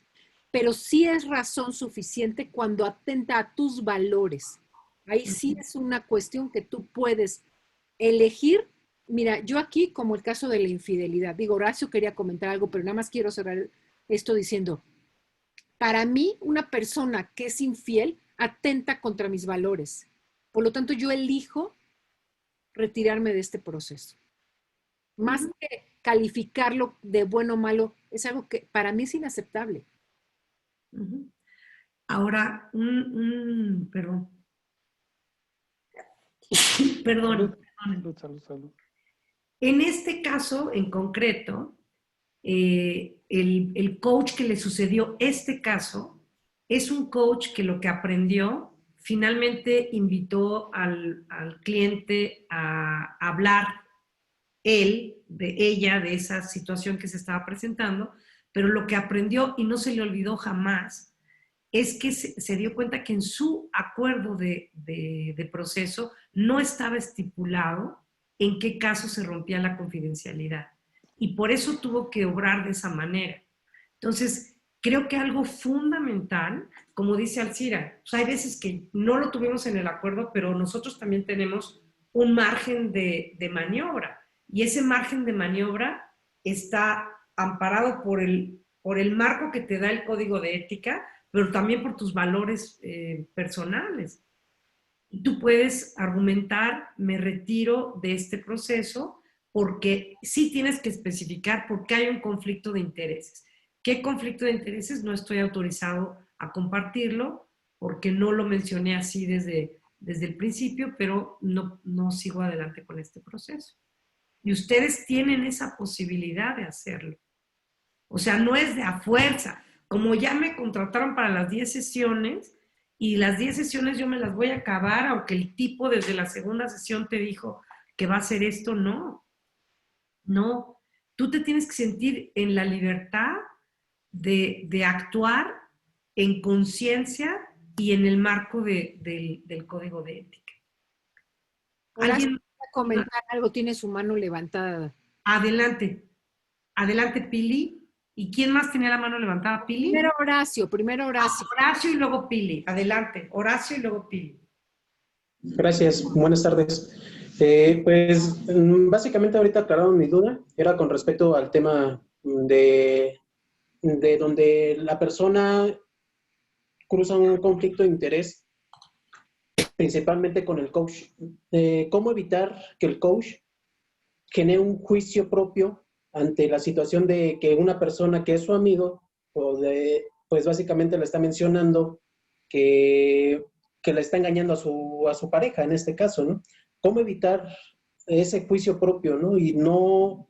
Pero sí es razón suficiente cuando atenta a tus valores. Ahí sí es una cuestión que tú puedes elegir. Mira, yo aquí, como el caso de la infidelidad, digo, Horacio quería comentar algo, pero nada más quiero cerrar esto diciendo, para mí, una persona que es infiel atenta contra mis valores. Por lo tanto, yo elijo retirarme de este proceso. Más que calificarlo de bueno o malo, es algo que para mí es inaceptable. Ahora, perdón. Salud. En este caso, en concreto, el coach que le sucedió este caso es un coach que lo que aprendió, finalmente invitó al cliente a hablar de ella, de esa situación que se estaba presentando, pero lo que aprendió y no se le olvidó jamás es que se dio cuenta que en su acuerdo de proceso no estaba estipulado en qué caso se rompía la confidencialidad. Y por eso tuvo que obrar de esa manera. Entonces, creo que algo fundamental, como dice Alcira, pues hay veces que no lo tuvimos en el acuerdo, pero nosotros también tenemos un margen de maniobra. Y ese margen de maniobra está amparado por el marco que te da el código de ética, pero también por tus valores personales. Y tú puedes argumentar, me retiro de este proceso, porque sí tienes que especificar por qué hay un conflicto de intereses. ¿Qué conflicto de intereses? No estoy autorizado a compartirlo, porque no lo mencioné así desde el principio, pero no sigo adelante con este proceso. Y ustedes tienen esa posibilidad de hacerlo. O sea, no es de a fuerza. Como ya me contrataron para las 10 sesiones, y las 10 sesiones yo me las voy a acabar, aunque el tipo desde la segunda sesión te dijo que va a hacer esto, no. No. Tú te tienes que sentir en la libertad de actuar en conciencia y en el marco del código de ética. ¿Alguien va a comentar algo? Tiene su mano levantada. Adelante. Adelante, Pili. ¿Y quién más tenía la mano levantada? ¿Pili? Primero Horacio. Horacio y luego Pili. Adelante. Horacio y luego Pili. Gracias. Buenas tardes. Pues básicamente ahorita aclararon mi duda. Era con respecto al tema de donde la persona cruza un conflicto de interés, principalmente con el coach. ¿Cómo evitar que el coach genere un juicio propio ante la situación de que una persona que es su amigo, pues básicamente le está mencionando que le está engañando a su pareja en este caso, ¿no? ¿Cómo evitar ese juicio propio, ¿no? Y no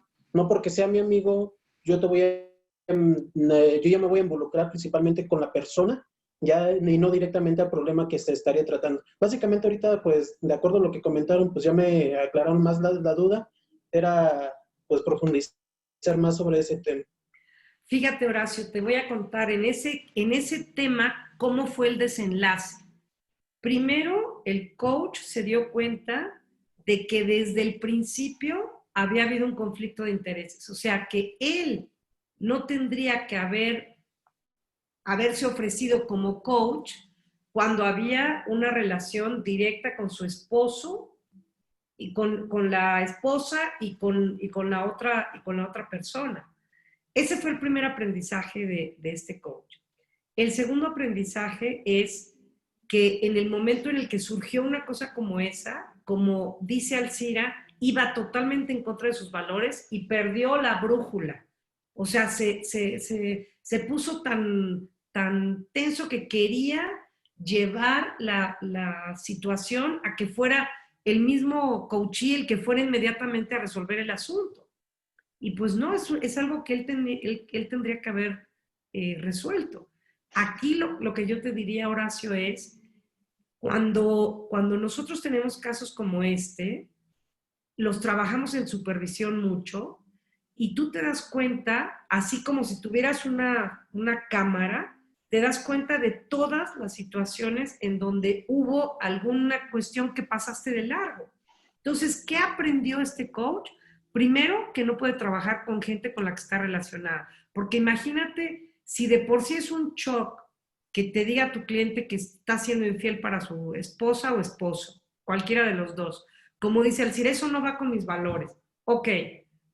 porque sea mi amigo, yo ya me voy a involucrar principalmente con la persona, y no directamente al problema que se estaría tratando. Básicamente ahorita, pues, de acuerdo a lo que comentaron, pues ya me aclararon más la duda, era pues profundizar más sobre ese tema. Fíjate, Horacio, te voy a contar en ese tema cómo fue el desenlace. Primero, el coach se dio cuenta de que desde el principio había habido un conflicto de intereses. O sea, que él no tendría que haberse ofrecido como coach cuando había una relación directa con su esposo y con la esposa y con la otra persona. Ese fue el primer aprendizaje de este coach. El segundo aprendizaje es que en el momento en el que surgió una cosa como esa, como dice Alcira, iba totalmente en contra de sus valores y perdió la brújula. O sea, se puso tan tenso que quería llevar la situación a que fuera el mismo coachee el que fuera inmediatamente a resolver el asunto. Y pues no, es algo que él tendría que haber resuelto. Aquí lo que yo te diría, Horacio, es cuando nosotros tenemos casos como este, los trabajamos en supervisión mucho y tú te das cuenta, así como si tuvieras una cámara, te das cuenta de todas las situaciones en donde hubo alguna cuestión que pasaste de largo. Entonces, ¿qué aprendió este coach? Primero, que no puede trabajar con gente con la que está relacionada. Porque imagínate, si de por sí es un shock que te diga tu cliente que está siendo infiel para su esposa o esposo, cualquiera de los dos. Como dice Alcira, eso no va con mis valores. Ok,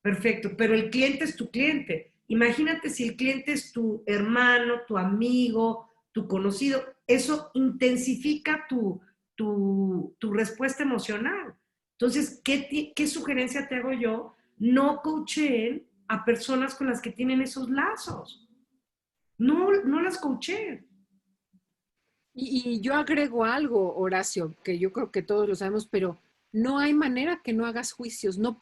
perfecto, pero el cliente es tu cliente. Imagínate si el cliente es tu hermano, tu amigo, tu conocido. Eso intensifica tu respuesta emocional. Entonces, ¿qué sugerencia te hago yo? No coacheen a personas con las que tienen esos lazos. No las coacheen. Y yo agrego algo, Horacio, que yo creo que todos lo sabemos, pero no hay manera que no hagas juicios. No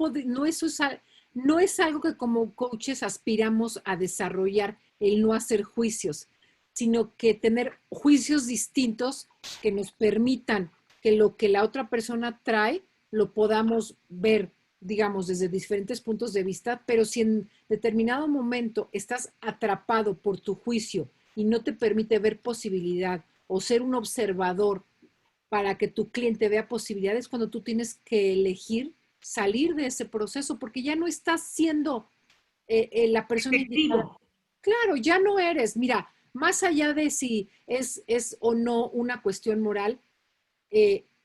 es algo que como coaches aspiramos a desarrollar, el no hacer juicios, sino que tener juicios distintos que nos permitan que lo que la otra persona trae lo podamos ver, digamos, desde diferentes puntos de vista, pero si en determinado momento estás atrapado por tu juicio y no te permite ver posibilidad o ser un observador para que tu cliente vea posibilidades, cuando tú tienes que elegir salir de ese proceso, porque ya no estás siendo la persona indicada. Claro, ya no eres. Mira, más allá de si es o no una cuestión moral,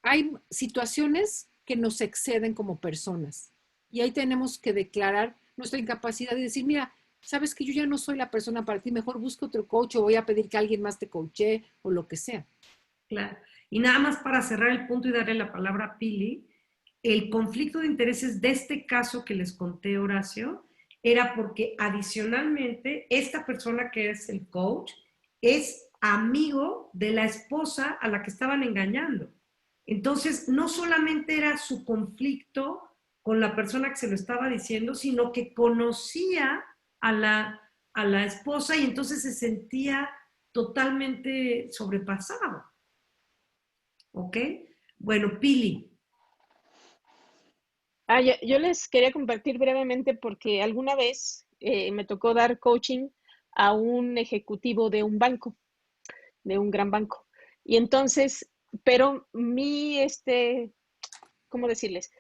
hay situaciones que nos exceden como personas. Y ahí tenemos que declarar nuestra incapacidad de decir, mira, sabes que yo ya no soy la persona para ti, mejor busca otro coach o voy a pedir que alguien más te coache o lo que sea. Claro. Y nada más para cerrar el punto y darle la palabra a Pili, el conflicto de intereses de este caso que les conté, Horacio, era porque adicionalmente esta persona que es el coach es amigo de la esposa a la que estaban engañando. Entonces, no solamente era su conflicto con la persona que se lo estaba diciendo, sino que conocía a la esposa y entonces se sentía totalmente sobrepasado. ¿Ok? Bueno, Pili. Yo les quería compartir brevemente porque alguna vez me tocó dar coaching a un ejecutivo de un banco, de un gran banco. Y entonces, pero ¿cómo decirles?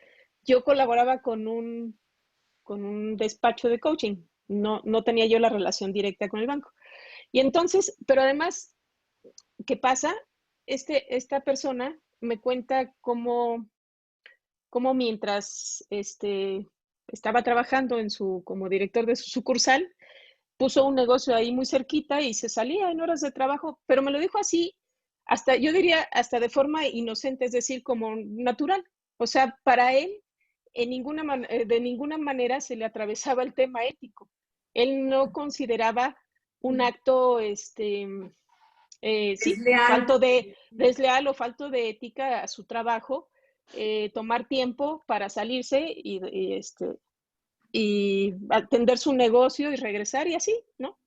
Yo colaboraba con un despacho de coaching. No tenía yo la relación directa con el banco. Y entonces, pero además, ¿qué pasa? Esta persona me cuenta cómo mientras estaba trabajando como director de su sucursal, puso un negocio ahí muy cerquita y se salía en horas de trabajo, pero me lo dijo así, hasta, yo diría, hasta de forma inocente, es decir, como natural. O sea, para él, de ninguna manera se le atravesaba el tema ético. Él no consideraba un acto, desleal o falto de ética a su trabajo, tomar tiempo para salirse y atender su negocio y regresar y así, ¿no?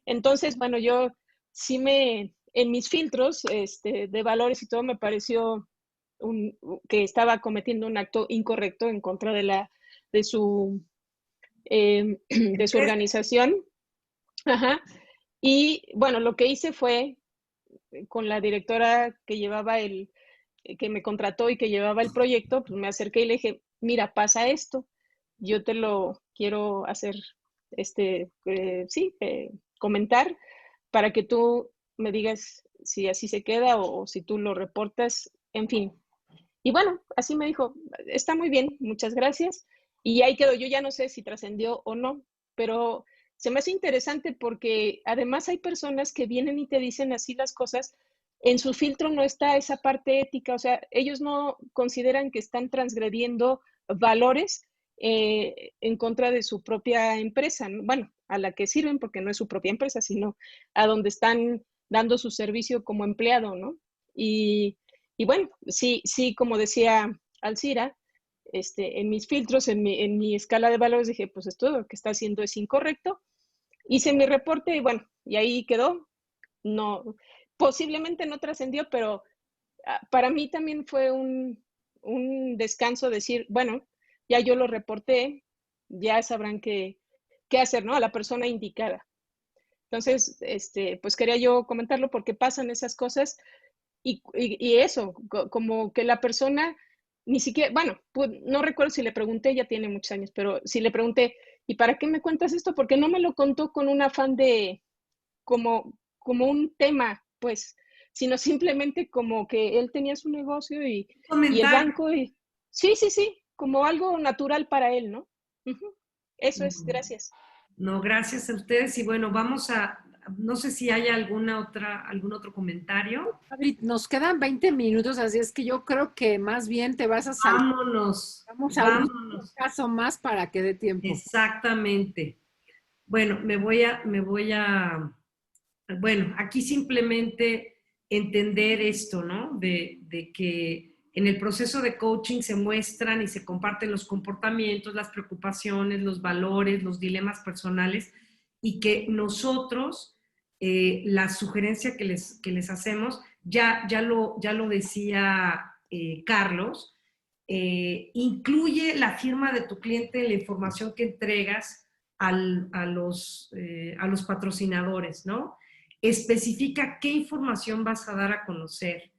Entonces, bueno, yo sí en mis filtros de valores y todo me pareció que estaba cometiendo un acto incorrecto en contra de su organización. Ajá. Y bueno, lo que hice fue con la directora que llevaba que me contrató y que llevaba el proyecto, pues me acerqué y le dije, mira, pasa esto, yo te lo quiero hacer, comentar para que tú me digas si así se queda o si tú lo reportas, en fin. Y bueno, así me dijo, está muy bien, muchas gracias. Y ahí quedó, yo ya no sé si trascendió o no, pero se me hace interesante porque además hay personas que vienen y te dicen así las cosas, en su filtro no está esa parte ética, o sea, ellos no consideran que están transgrediendo valores en contra de su propia empresa, ¿no? Bueno, a la que sirven porque no es su propia empresa, sino a donde están dando su servicio como empleado, ¿no? Y bueno, sí, como decía Alcira, en mis filtros, en mi escala de valores, dije, pues esto lo que está haciendo es incorrecto. Hice mi reporte y bueno, y ahí quedó. No, posiblemente no trascendió, pero para mí también fue un descanso decir, bueno, ya yo lo reporté, ya sabrán qué hacer, ¿no? A la persona indicada. Entonces, pues quería yo comentarlo porque pasan esas cosas y eso, como que la persona ni siquiera, bueno, pues, no recuerdo si le pregunté, ya tiene muchos años, pero si le pregunté, ¿y para qué me cuentas esto? Porque no me lo contó con un afán de, como un tema, pues, sino simplemente como que él tenía su negocio y el banco, y sí, como algo natural para él, ¿no? Eso es, gracias. No, gracias a ustedes y bueno, vamos a, no sé si hay algún otro comentario. Nos quedan 20 minutos, así es que yo creo que más bien te vas a salir. Vamos a un caso más para que dé tiempo. Exactamente. Bueno, bueno, aquí simplemente entender esto, ¿no? De que en el proceso de coaching se muestran y se comparten los comportamientos, las preocupaciones, los valores, los dilemas personales y que nosotros, la sugerencia que les hacemos, ya lo decía Carlos, incluye la firma de tu cliente en la información que entregas a los patrocinadores, ¿no? Especifica qué información vas a dar a conocer,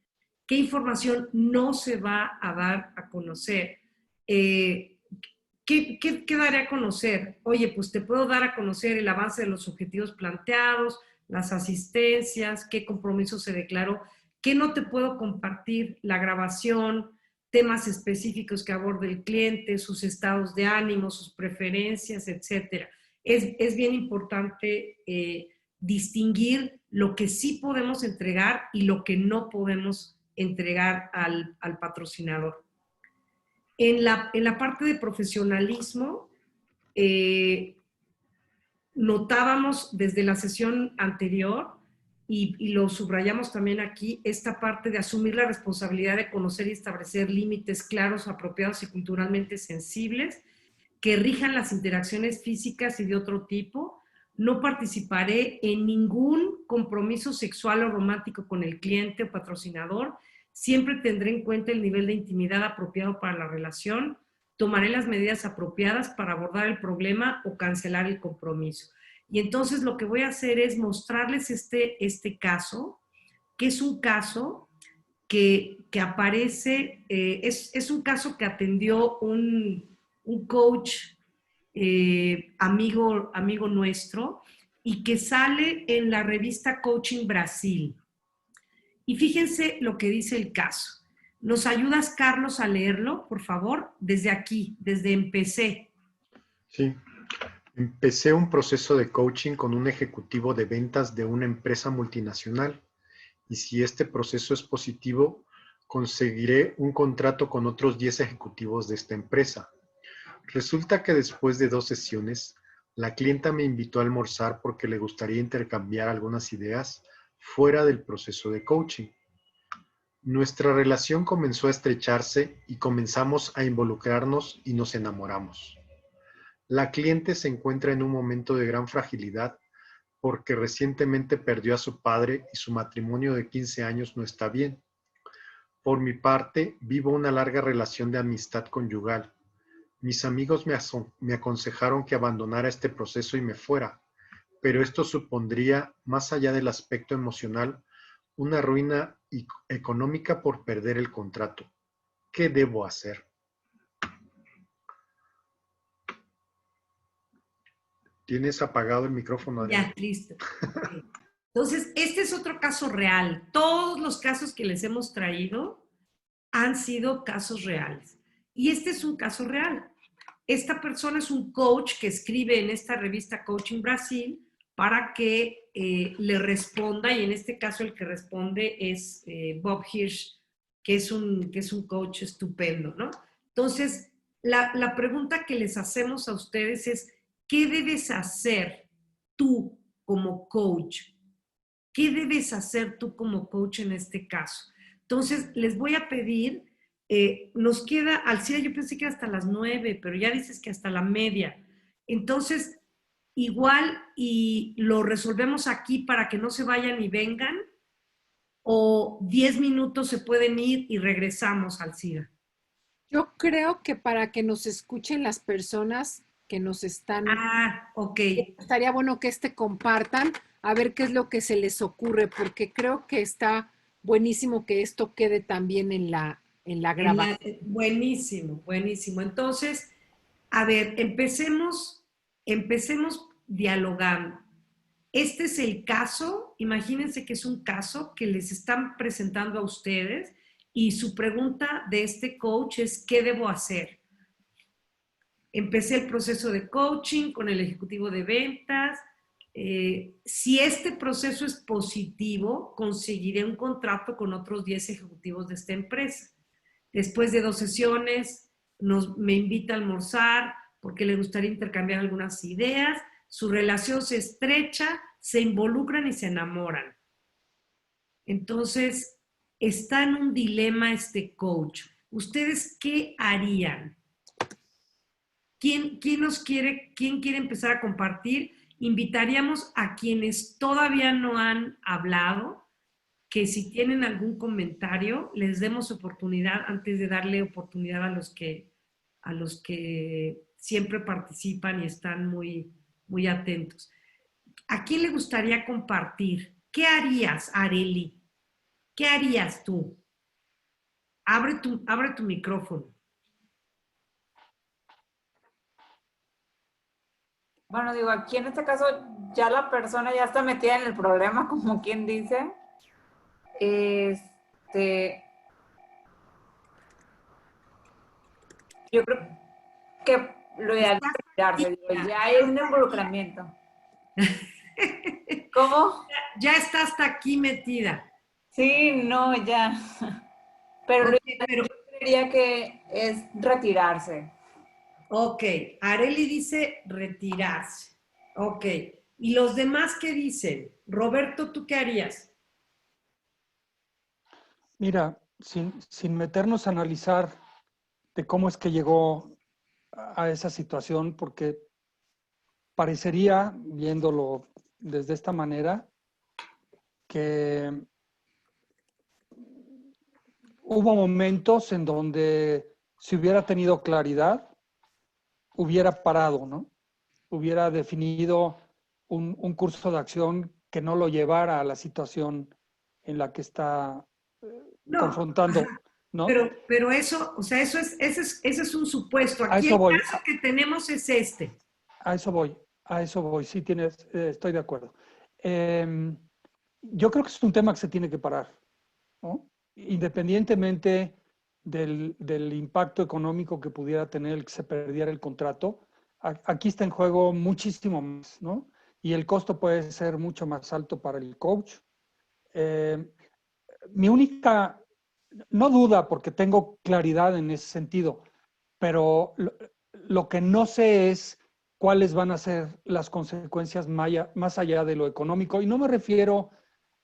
qué información no se va a dar a conocer. ¿Qué daré a conocer? Oye, pues te puedo dar a conocer el avance de los objetivos planteados, las asistencias, qué compromiso se declaró, qué no te puedo compartir, la grabación, temas específicos que aborde el cliente, sus estados de ánimo, sus preferencias, etcétera. Es bien importante distinguir lo que sí podemos entregar y lo que no podemos entregar al patrocinador. En la parte de profesionalismo, notábamos desde la sesión anterior, y lo subrayamos también aquí, esta parte de asumir la responsabilidad de conocer y establecer límites claros, apropiados y culturalmente sensibles, que rijan las interacciones físicas y de otro tipo. No participaré en ningún compromiso sexual o romántico con el cliente o patrocinador. Siempre tendré en cuenta el nivel de intimidad apropiado para la relación. Tomaré las medidas apropiadas para abordar el problema o cancelar el compromiso. Y entonces lo que voy a hacer es mostrarles este caso, que es un caso que aparece, es un caso que atendió un coach amigo nuestro, y que sale en la revista Coaching Brasil. Y fíjense lo que dice el caso. ¿Nos ayudas, Carlos, a leerlo, por favor? Desde aquí, desde Empecé. Sí. Empecé un proceso de coaching con un ejecutivo de ventas de una empresa multinacional. Y si este proceso es positivo, conseguiré un contrato con otros 10 ejecutivos de esta empresa. Resulta que después de 2 sesiones, la clienta me invitó a almorzar porque le gustaría intercambiar algunas ideas fuera del proceso de coaching. Nuestra relación comenzó a estrecharse y comenzamos a involucrarnos y nos enamoramos. La cliente se encuentra en un momento de gran fragilidad porque recientemente perdió a su padre y su matrimonio de 15 años no está bien. Por mi parte, vivo una larga relación de amistad conyugal. Mis amigos me aconsejaron que abandonara este proceso y me fuera, pero esto supondría, más allá del aspecto emocional, una ruina económica por perder el contrato. ¿Qué debo hacer? ¿Tienes apagado el micrófono, Adriana? Ya, listo. Entonces, este es otro caso real. Todos los casos que les hemos traído han sido casos reales. Y este es un caso real. Esta persona es un coach que escribe en esta revista Coaching Brasil para que le responda, y en este caso el que responde es Bob Hirsch, que es un coach estupendo, ¿no? Entonces, la pregunta que les hacemos a ustedes es, ¿qué debes hacer tú como coach? ¿Qué debes hacer tú como coach en este caso? Entonces, les voy a pedir, nos queda, Alcira, yo pensé que hasta las 9, pero ya dices que hasta la media. Entonces, igual y lo resolvemos aquí para que no se vayan y vengan, o 10 minutos se pueden ir y regresamos, Alcira. Yo creo que para que nos escuchen las personas que nos están... ok. Estaría bueno que compartan, a ver qué es lo que se les ocurre, porque creo que está buenísimo que esto quede también en la grabación. Buenísimo, buenísimo. Entonces, a ver, empecemos dialogando. Este es el caso, imagínense que es un caso que les están presentando a ustedes, y su pregunta de este coach es, ¿qué debo hacer? Empecé el proceso de coaching con el ejecutivo de ventas. Si este proceso es positivo, conseguiré un contrato con otros 10 ejecutivos de esta empresa. Después de 2 sesiones, me invita a almorzar porque le gustaría intercambiar algunas ideas. Su relación se estrecha, se involucran y se enamoran. Entonces, está en un dilema este coach. ¿Ustedes qué harían? ¿Quién quiere empezar a compartir? Invitaríamos a quienes todavía no han hablado, que si tienen algún comentario, les demos oportunidad antes de darle oportunidad a los que siempre participan y están muy, muy atentos. ¿A quién le gustaría compartir? ¿qué harías, Areli? ¿Qué harías tú? Abre tu micrófono. Bueno, digo, aquí en este caso ya la persona ya está metida en el problema, como quien dice. Yo creo que lo ideal es retirarse, digo, ya hay un involucramiento. ¿Cómo? Ya está hasta aquí metida. Sí, no, ya. Pero Okay, yo creería que es retirarse. Ok, Areli dice retirarse. Ok, ¿y los demás qué dicen? Roberto, ¿tú qué harías? Mira, sin meternos a analizar de cómo es que llegó a esa situación, porque parecería, viéndolo desde esta manera, que hubo momentos en donde si hubiera tenido claridad, hubiera parado, ¿no? Hubiera definido un curso de acción que no lo llevara a la situación en la que está confrontando, ¿no? Pero eso, o sea, ese es un supuesto. A Aquí eso el voy. caso que tenemos es este. A eso voy, sí tienes, estoy de acuerdo. Yo creo que es un tema que se tiene que parar, ¿no? Independientemente del impacto económico que pudiera tener el que se perdiera el contrato, aquí está en juego muchísimo más, ¿no? Y el costo puede ser mucho más alto para el coach. Mi única, no duda, porque tengo claridad en ese sentido, pero lo que no sé es cuáles van a ser las consecuencias más allá de lo económico. Y no me refiero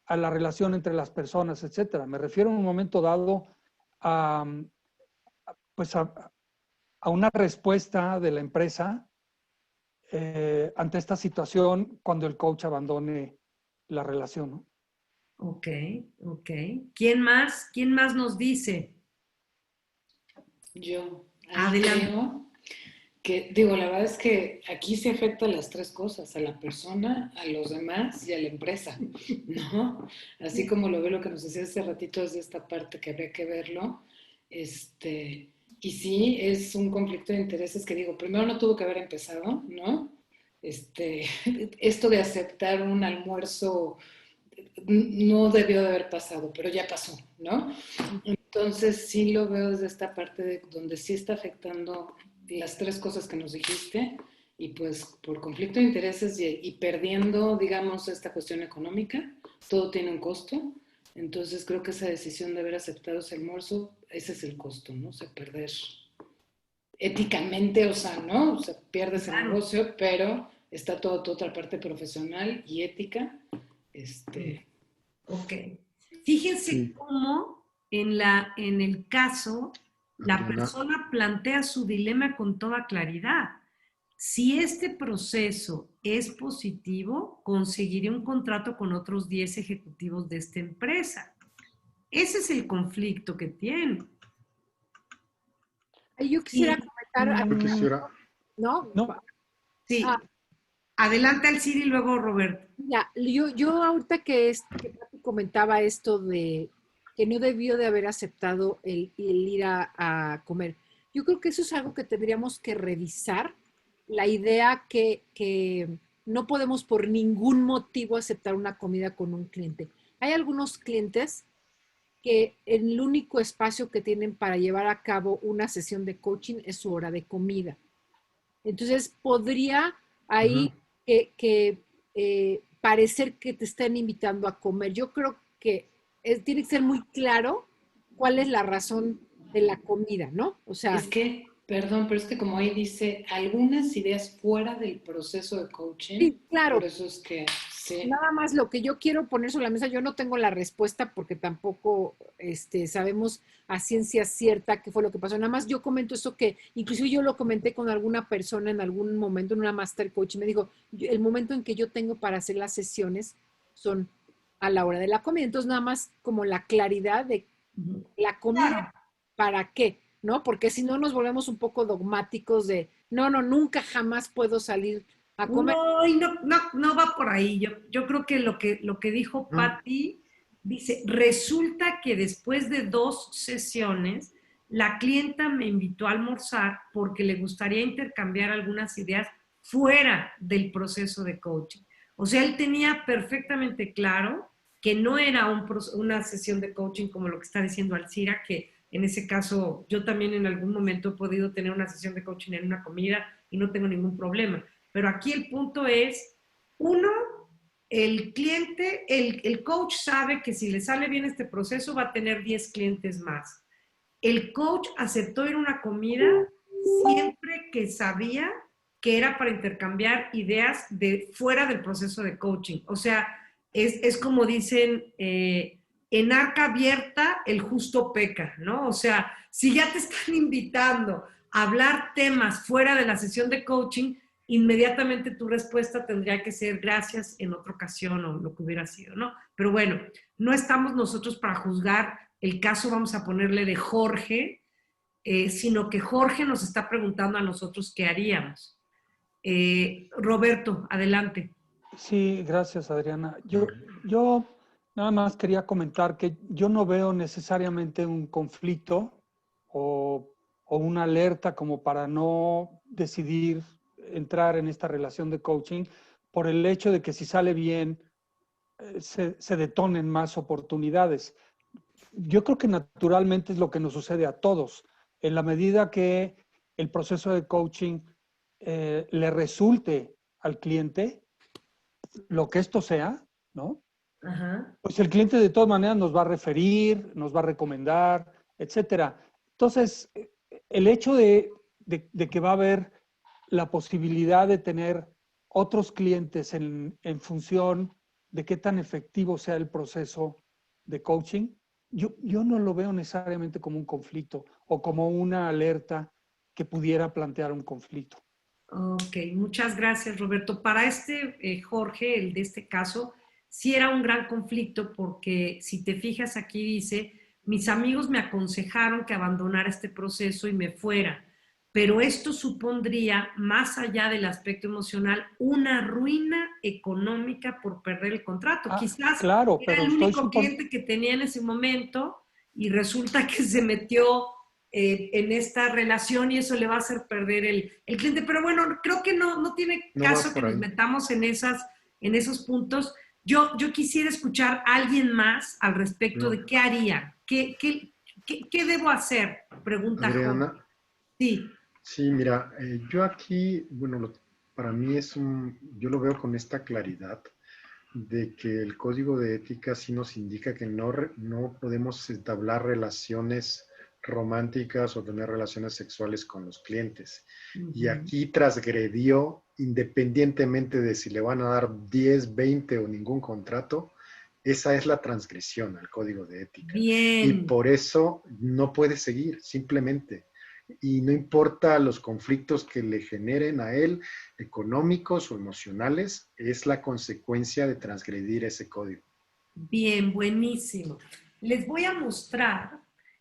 a la relación entre las personas, etcétera. Me refiero en un momento dado a, pues a una respuesta de la empresa ante esta situación cuando el coach abandone la relación, ¿no? Ok, ok. ¿Quién más? ¿Quién más nos dice? Yo. Adelante. Creo que, digo, la verdad es que aquí se afecta a las tres cosas, a la persona, a los demás y a la empresa, ¿no? Así como lo veo lo que nos decía hace ratito desde esta parte que habría que verlo, y sí, es un conflicto de intereses que digo, primero no tuvo que haber empezado, ¿no? Esto de aceptar un almuerzo no debió de haber pasado, pero ya pasó, ¿no? Entonces sí lo veo desde esta parte de donde sí está afectando las tres cosas que nos dijiste y pues por conflicto de intereses y perdiendo, digamos, esta cuestión económica, todo tiene un costo. Entonces creo que esa decisión de haber aceptado ese almuerzo, ese es el costo, ¿no? O sea, perder éticamente, o sea, ¿no? O sea, pierdes el negocio, pero está toda otra parte profesional y ética. Ok. Fíjense cómo en el caso la persona plantea su dilema con toda claridad. Si este proceso es positivo, conseguiré un contrato con otros 10 ejecutivos de esta empresa. Ese es el conflicto que tiene. Yo quisiera comentar. ¿No? Sí. Adelante, Alciri, y luego Roberto. Ya, yo ahorita que comentaba esto de que no debió de haber aceptado el ir a comer. Yo creo que eso es algo que tendríamos que revisar. La idea que no podemos por ningún motivo aceptar una comida con un cliente. Hay algunos clientes que el único espacio que tienen para llevar a cabo una sesión de coaching es su hora de comida. Entonces, podría ahí parecer que te están invitando a comer. Yo creo que tiene que ser muy claro cuál es la razón de la comida, ¿no? O sea, es que, perdón, pero es que como ahí dice, algunas ideas fuera del proceso de coaching. Sí, claro. Por eso es que, sí. Nada más lo que yo quiero poner sobre la mesa, yo no tengo la respuesta porque tampoco sabemos a ciencia cierta qué fue lo que pasó. Nada más yo comento eso que, inclusive yo lo comenté con alguna persona en algún momento, en una master coach, y me dijo, el momento en que yo tengo para hacer las sesiones son a la hora de la comida. Entonces, nada más como la claridad de la comida, ¿para qué? ¿No? Porque si no nos volvemos un poco dogmáticos de, no, nunca jamás puedo salir A comer. No va por ahí. Yo creo que lo que dijo Patti dice, resulta que después de 2 sesiones, la clienta me invitó a almorzar porque le gustaría intercambiar algunas ideas fuera del proceso de coaching. O sea, él tenía perfectamente claro que no era una sesión de coaching como lo que está diciendo Alcira, que en ese caso yo también en algún momento he podido tener una sesión de coaching en una comida y no tengo ningún problema. Pero aquí el punto es, uno, el cliente, el coach sabe que si le sale bien este proceso va a tener 10 clientes más. El coach aceptó ir a una comida siempre que sabía que era para intercambiar ideas de fuera del proceso de coaching. O sea, es como dicen, en arca abierta el justo peca, ¿no? O sea, si ya te están invitando a hablar temas fuera de la sesión de coaching, inmediatamente tu respuesta tendría que ser gracias en otra ocasión o lo que hubiera sido, ¿no? Pero bueno, no estamos nosotros para juzgar el caso, vamos a ponerle de Jorge, sino que Jorge nos está preguntando a nosotros qué haríamos. Roberto, adelante. Sí, gracias, Adriana. Yo nada más quería comentar que yo no veo necesariamente un conflicto o una alerta como para no decidir entrar en esta relación de coaching por el hecho de que si sale bien se detonen más oportunidades. Yo creo que naturalmente es lo que nos sucede a todos. En la medida que el proceso de coaching le resulte al cliente, lo que esto sea, ¿no? Ajá. Pues el cliente de todas maneras nos va a referir, nos va a recomendar, etcétera. Entonces, el hecho de que va a haber la posibilidad de tener otros clientes en función de qué tan efectivo sea el proceso de coaching, yo no lo veo necesariamente como un conflicto o como una alerta que pudiera plantear un conflicto. Ok, muchas gracias, Roberto. Para Jorge, el de este caso, sí era un gran conflicto porque si te fijas aquí dice, mis amigos me aconsejaron que abandonara este proceso y me fuera, pero esto supondría, más allá del aspecto emocional, una ruina económica por perder el contrato. Quizás claro, era pero el único cliente que tenía en ese momento y resulta que se metió en esta relación y eso le va a hacer perder el cliente. Pero bueno, creo que no tiene caso que nos metamos en esos puntos. Yo quisiera escuchar a alguien más al respecto de qué haría, qué debo hacer, pregunta Adriana. Jorge. Sí. Sí, mira, yo aquí, bueno, para mí yo lo veo con esta claridad de que el código de ética sí nos indica que no podemos entablar relaciones románticas o tener relaciones sexuales con los clientes. Y aquí transgredió, independientemente de si le van a dar 10, 20 o ningún contrato, esa es la transgresión al código de ética. Bien. Y por eso no puede seguir, simplemente. Y no importa los conflictos que le generen a él, económicos o emocionales, es la consecuencia de transgredir ese código. Bien, buenísimo. Les voy a mostrar,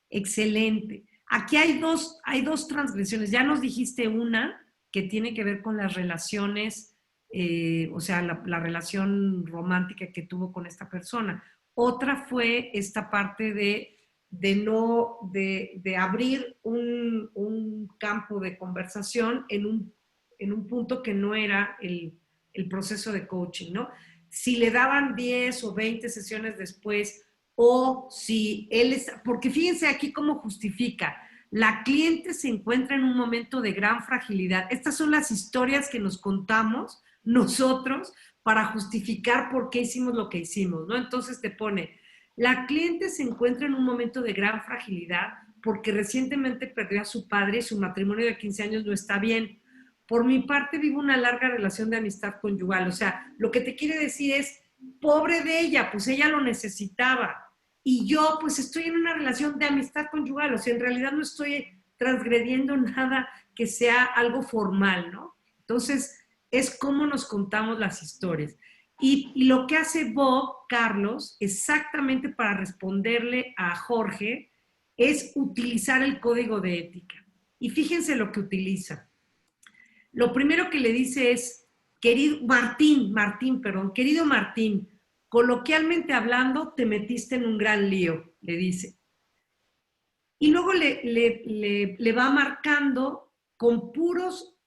excelente. Aquí hay dos transgresiones. Ya nos dijiste una que tiene que ver con las relaciones, o sea, la relación romántica que tuvo con esta persona. Otra fue esta parte de abrir un campo de conversación en un punto que no era el proceso de coaching, ¿no? Si le daban 10 o 20 sesiones después, o si él porque fíjense aquí cómo justifica, la cliente se encuentra en un momento de gran fragilidad. Estas son las historias que nos contamos nosotros para justificar por qué hicimos lo que hicimos, ¿no? Entonces te pone, la cliente se encuentra en un momento de gran fragilidad porque recientemente perdió a su padre y su matrimonio de 15 años no está bien. Por mi parte, vivo una larga relación de amistad conyugal. O sea, lo que te quiere decir es, pobre de ella, pues ella lo necesitaba. Y yo, pues estoy en una relación de amistad conyugal. O sea, en realidad no estoy transgrediendo nada que sea algo formal, ¿no? Entonces, es cómo nos contamos las historias. Y lo que hace Bob, Carlos, exactamente para responderle a Jorge, es utilizar el código de ética. Y fíjense lo que utiliza. Lo primero que le dice es, querido Martín, coloquialmente hablando, te metiste en un gran lío, le dice. Y luego le va marcando con puros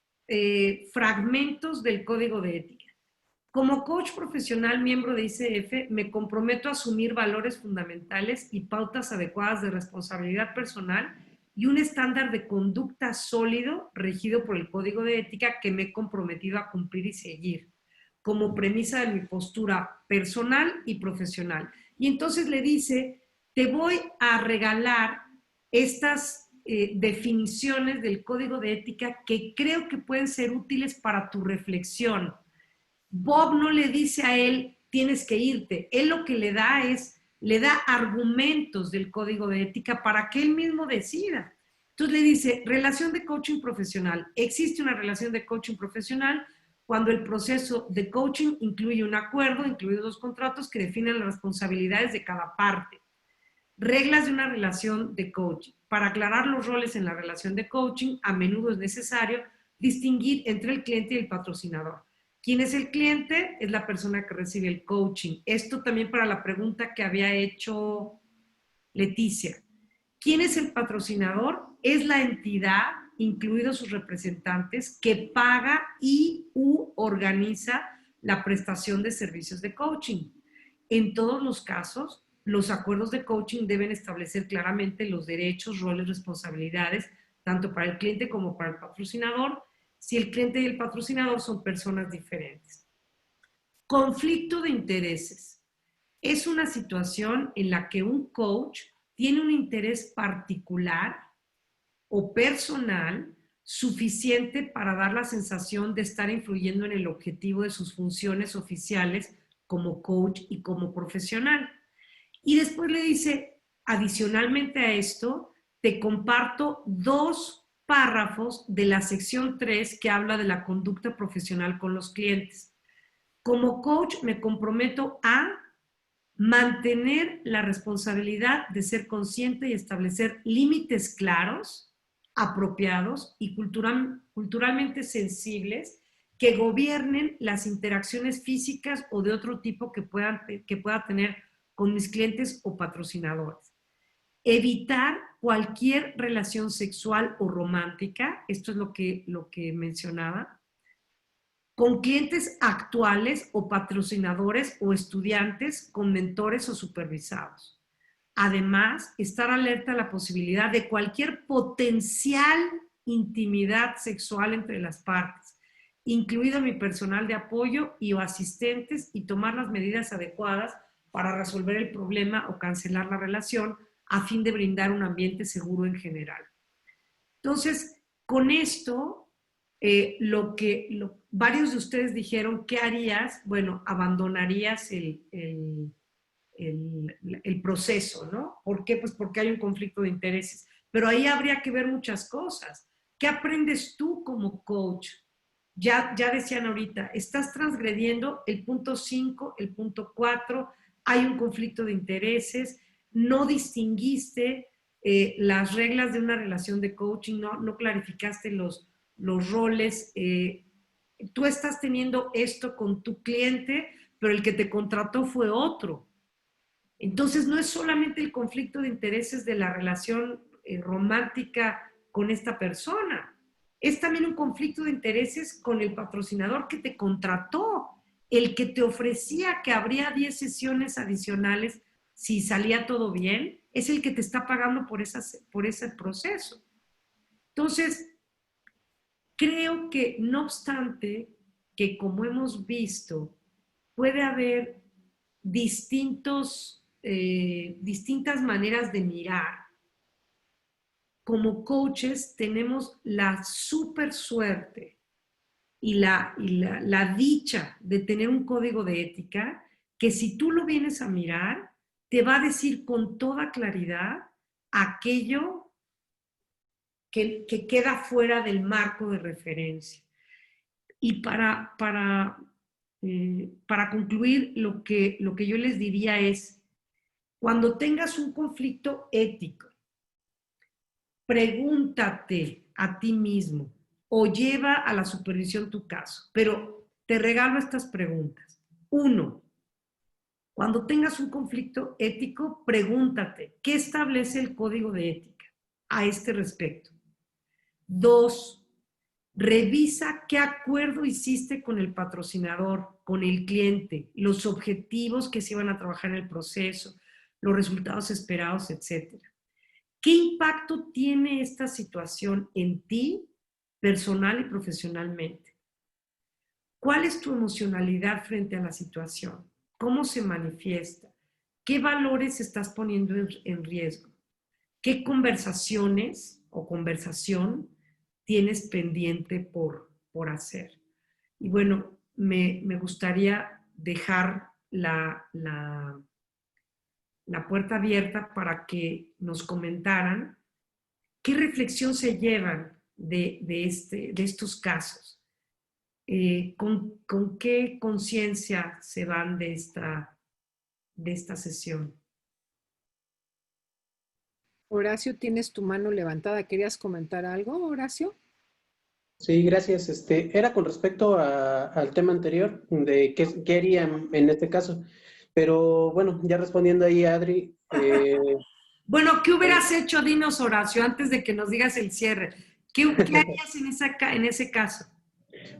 fragmentos del código de ética. Como coach profesional, miembro de ICF, me comprometo a asumir valores fundamentales y pautas adecuadas de responsabilidad personal y un estándar de conducta sólido regido por el código de ética que me he comprometido a cumplir y seguir, como premisa de mi postura personal y profesional. Y entonces le dice, te voy a regalar estas definiciones del código de ética que creo que pueden ser útiles para tu reflexión. Bob no le dice a él, tienes que irte. Él lo que le da argumentos del código de ética para que él mismo decida. Entonces le dice, relación de coaching profesional. Existe una relación de coaching profesional cuando el proceso de coaching incluye un acuerdo, incluidos los contratos que definen las responsabilidades de cada parte. Reglas de una relación de coaching. Para aclarar los roles en la relación de coaching, a menudo es necesario distinguir entre el cliente y el patrocinador. ¿Quién es el cliente? Es la persona que recibe el coaching. Esto también para la pregunta que había hecho Leticia. ¿Quién es el patrocinador? Es la entidad, incluidos sus representantes, que paga y/u organiza la prestación de servicios de coaching. En todos los casos, los acuerdos de coaching deben establecer claramente los derechos, roles, responsabilidades, tanto para el cliente como para el patrocinador, si el cliente y el patrocinador son personas diferentes. Conflicto de intereses. Es una situación en la que un coach tiene un interés particular o personal suficiente para dar la sensación de estar influyendo en el objetivo de sus funciones oficiales como coach y como profesional. Y después le dice, adicionalmente a esto, te comparto 2 párrafos de la sección 3 que habla de la conducta profesional con los clientes. Como coach me comprometo a mantener la responsabilidad de ser consciente y establecer límites claros, apropiados y culturalmente sensibles que gobiernen las interacciones físicas o de otro tipo que pueda tener con mis clientes o patrocinadores. Evitar cualquier relación sexual o romántica, esto es lo que mencionaba, con clientes actuales o patrocinadores o estudiantes con mentores o supervisados. Además, estar alerta a la posibilidad de cualquier potencial intimidad sexual entre las partes, incluido mi personal de apoyo y o asistentes, y tomar las medidas adecuadas para resolver el problema o cancelar la relación a fin de brindar un ambiente seguro en general. Entonces, con esto, varios de ustedes dijeron, ¿qué harías? Bueno, abandonarías el proceso, ¿no? ¿Por qué? Pues porque hay un conflicto de intereses. Pero ahí habría que ver muchas cosas. ¿Qué aprendes tú como coach? Ya decían ahorita, estás transgrediendo el punto 5, el punto 4, hay un conflicto de intereses, no distinguiste las reglas de una relación de coaching, no clarificaste los roles. Tú estás teniendo esto con tu cliente, pero el que te contrató fue otro. Entonces no es solamente el conflicto de intereses de la relación romántica con esta persona, es también un conflicto de intereses con el patrocinador que te contrató, el que te ofrecía que habría 10 sesiones adicionales si salía todo bien, es el que te está pagando por ese proceso. Entonces, creo que no obstante que, como hemos visto, puede haber distintas maneras de mirar. Como coaches tenemos la súper suerte y la dicha de tener un código de ética que, si tú lo vienes a mirar, te va a decir con toda claridad aquello que queda fuera del marco de referencia. Y para concluir, lo que yo les diría es, cuando tengas un conflicto ético, pregúntate a ti mismo o lleva a la supervisión tu caso, pero te regalo estas preguntas. 1. Cuando tengas un conflicto ético, pregúntate, ¿qué establece el código de ética a este respecto? 2. Revisa qué acuerdo hiciste con el patrocinador, con el cliente, los objetivos que se iban a trabajar en el proceso, los resultados esperados, etc. ¿Qué impacto tiene esta situación en ti, personal y profesionalmente? ¿Cuál es tu emocionalidad frente a la situación? ¿Cómo se manifiesta? ¿Qué valores estás poniendo en riesgo? ¿Qué conversaciones o conversación tienes pendiente por hacer? Y bueno, me gustaría dejar la puerta abierta para que nos comentaran qué reflexión se llevan de estos casos. ¿Con qué conciencia se van de esta sesión? Horacio, tienes tu mano levantada. ¿Querías comentar algo, Horacio? Sí, gracias. Era con respecto al tema anterior de qué haría en este caso. Pero bueno, ya respondiendo ahí a Adri. Bueno, ¿qué hubieras hecho, dinos, Horacio, antes de que nos digas el cierre? ¿Qué harías en ese caso?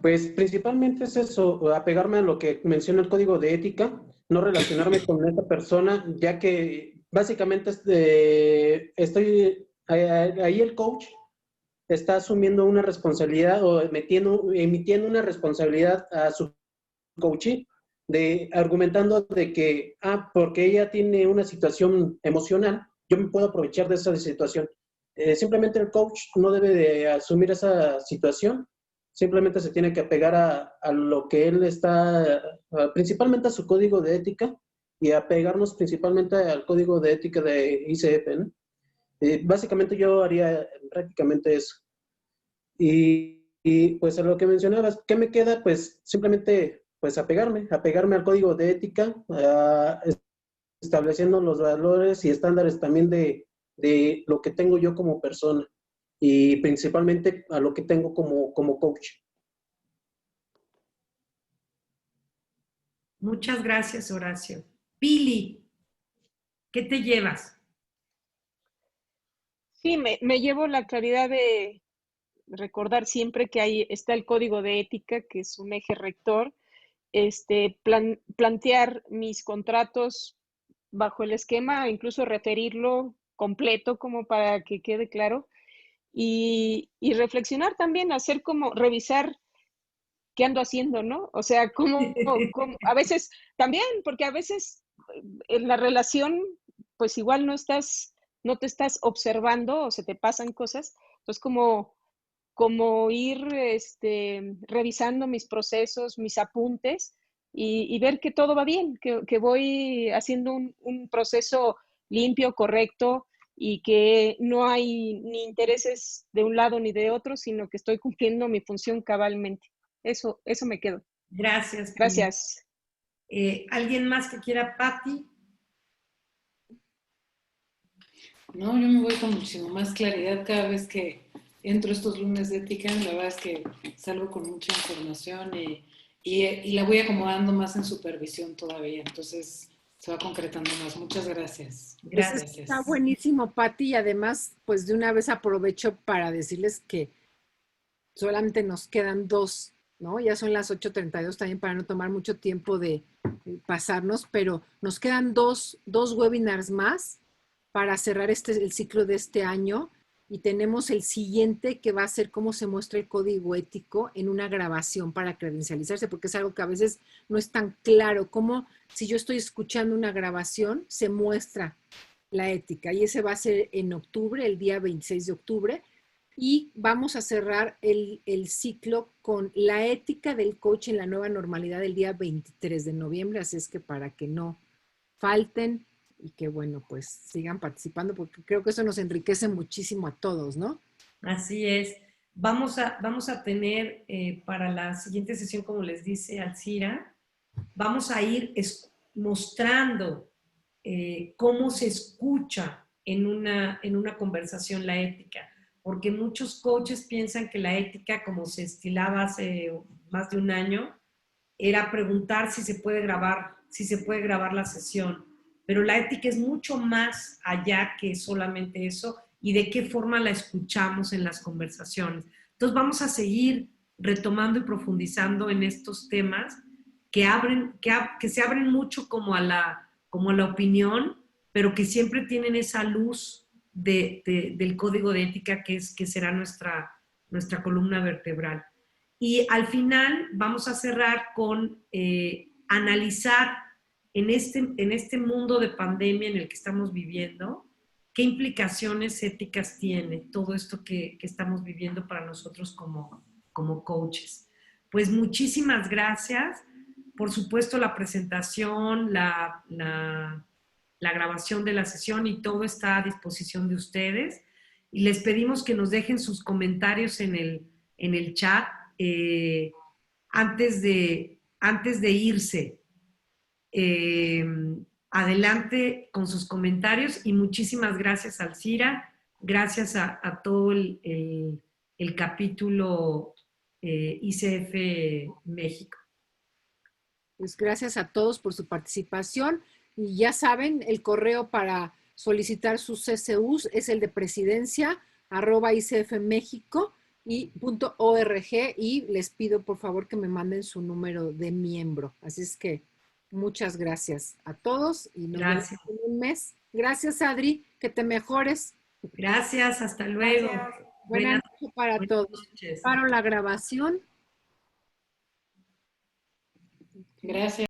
Pues principalmente es eso, apegarme a lo que menciona el código de ética, no relacionarme con esa persona, ya que básicamente estoy ahí el coach está asumiendo una responsabilidad o emitiendo una responsabilidad a su coachee, argumentando de que, porque ella tiene una situación emocional, yo me puedo aprovechar de esa situación. Simplemente el coach no debe de asumir esa situación, simplemente se tiene que apegar a lo que él está, principalmente a su código de ética, y apegarnos principalmente al código de ética de ICF, ¿no? Básicamente yo haría prácticamente eso. Y pues a lo que mencionabas, ¿qué me queda? Pues simplemente pues apegarme al código de ética, estableciendo los valores y estándares también de lo que tengo yo como persona y principalmente a lo que tengo como coach. Muchas gracias, Horacio. Pili, ¿qué te llevas? Sí, me llevo la claridad de recordar siempre que ahí está el código de ética, que es un eje rector, plantear mis contratos bajo el esquema, incluso referirlo completo como para que quede claro, y reflexionar también, hacer como revisar qué ando haciendo, ¿no? O sea, como a veces también, porque a veces en la relación, pues igual no te estás observando o se te pasan cosas, entonces como ir revisando mis procesos, mis apuntes y ver que todo va bien, que voy haciendo un proceso limpio, correcto y que no hay ni intereses de un lado ni de otro, sino que estoy cumpliendo mi función cabalmente. Eso me quedo. Gracias. Gracias. ¿Alguien más que quiera, Patti? No, yo me voy con muchísimo más claridad cada vez que entro estos lunes de ética. La verdad es que salgo con mucha información y la voy acomodando más en supervisión todavía. Entonces se va concretando más. Muchas gracias. Gracias. Pues está buenísimo, Pati, y además, pues de una vez aprovecho para decirles que solamente nos quedan 2, ¿no? Ya son las 8:32 también para no tomar mucho tiempo de pasarnos, pero nos quedan dos webinars más para cerrar el ciclo de este año y tenemos el siguiente que va a ser cómo se muestra el código ético en una grabación para credencializarse, porque es algo que a veces no es tan claro, como si yo estoy escuchando una grabación, se muestra la ética y ese va a ser en octubre, el día 26 de octubre. Y vamos a cerrar el ciclo con la ética del coach en la nueva normalidad el día 23 de noviembre, así es que para que no falten y que bueno, pues sigan participando porque creo que eso nos enriquece muchísimo a todos, ¿no? Así es. Vamos a tener para la siguiente sesión, como les dice Alcira, vamos a ir mostrando cómo se escucha en una conversación la ética. Porque muchos coaches piensan que la ética, como se estilaba hace más de un año, era preguntar si se puede grabar la sesión. Pero la ética es mucho más allá que solamente eso y de qué forma la escuchamos en las conversaciones. Entonces vamos a seguir retomando y profundizando en estos temas que se abren mucho como a la opinión, pero que siempre tienen esa luz del código de ética que será nuestra columna vertebral. Y al final vamos a cerrar con analizar en este mundo de pandemia en el que estamos viviendo, qué implicaciones éticas tiene todo esto que estamos viviendo para nosotros como coaches. Pues muchísimas gracias. Por supuesto, la presentación, la grabación de la sesión y todo está a disposición de ustedes. Y les pedimos que nos dejen sus comentarios en el chat antes de irse. Adelante con sus comentarios y muchísimas gracias, Alcira. Gracias a todo el capítulo ICF México. Pues gracias a todos por su participación. Y ya saben, el correo para solicitar sus CCUs es el de presidencia@icfmexico.org y les pido por favor que me manden su número de miembro. Así es que muchas gracias a todos y nos vemos en un mes. Gracias, Adri, que te mejores. Gracias, hasta luego. Buenas noches para todos. Paro la grabación. Gracias.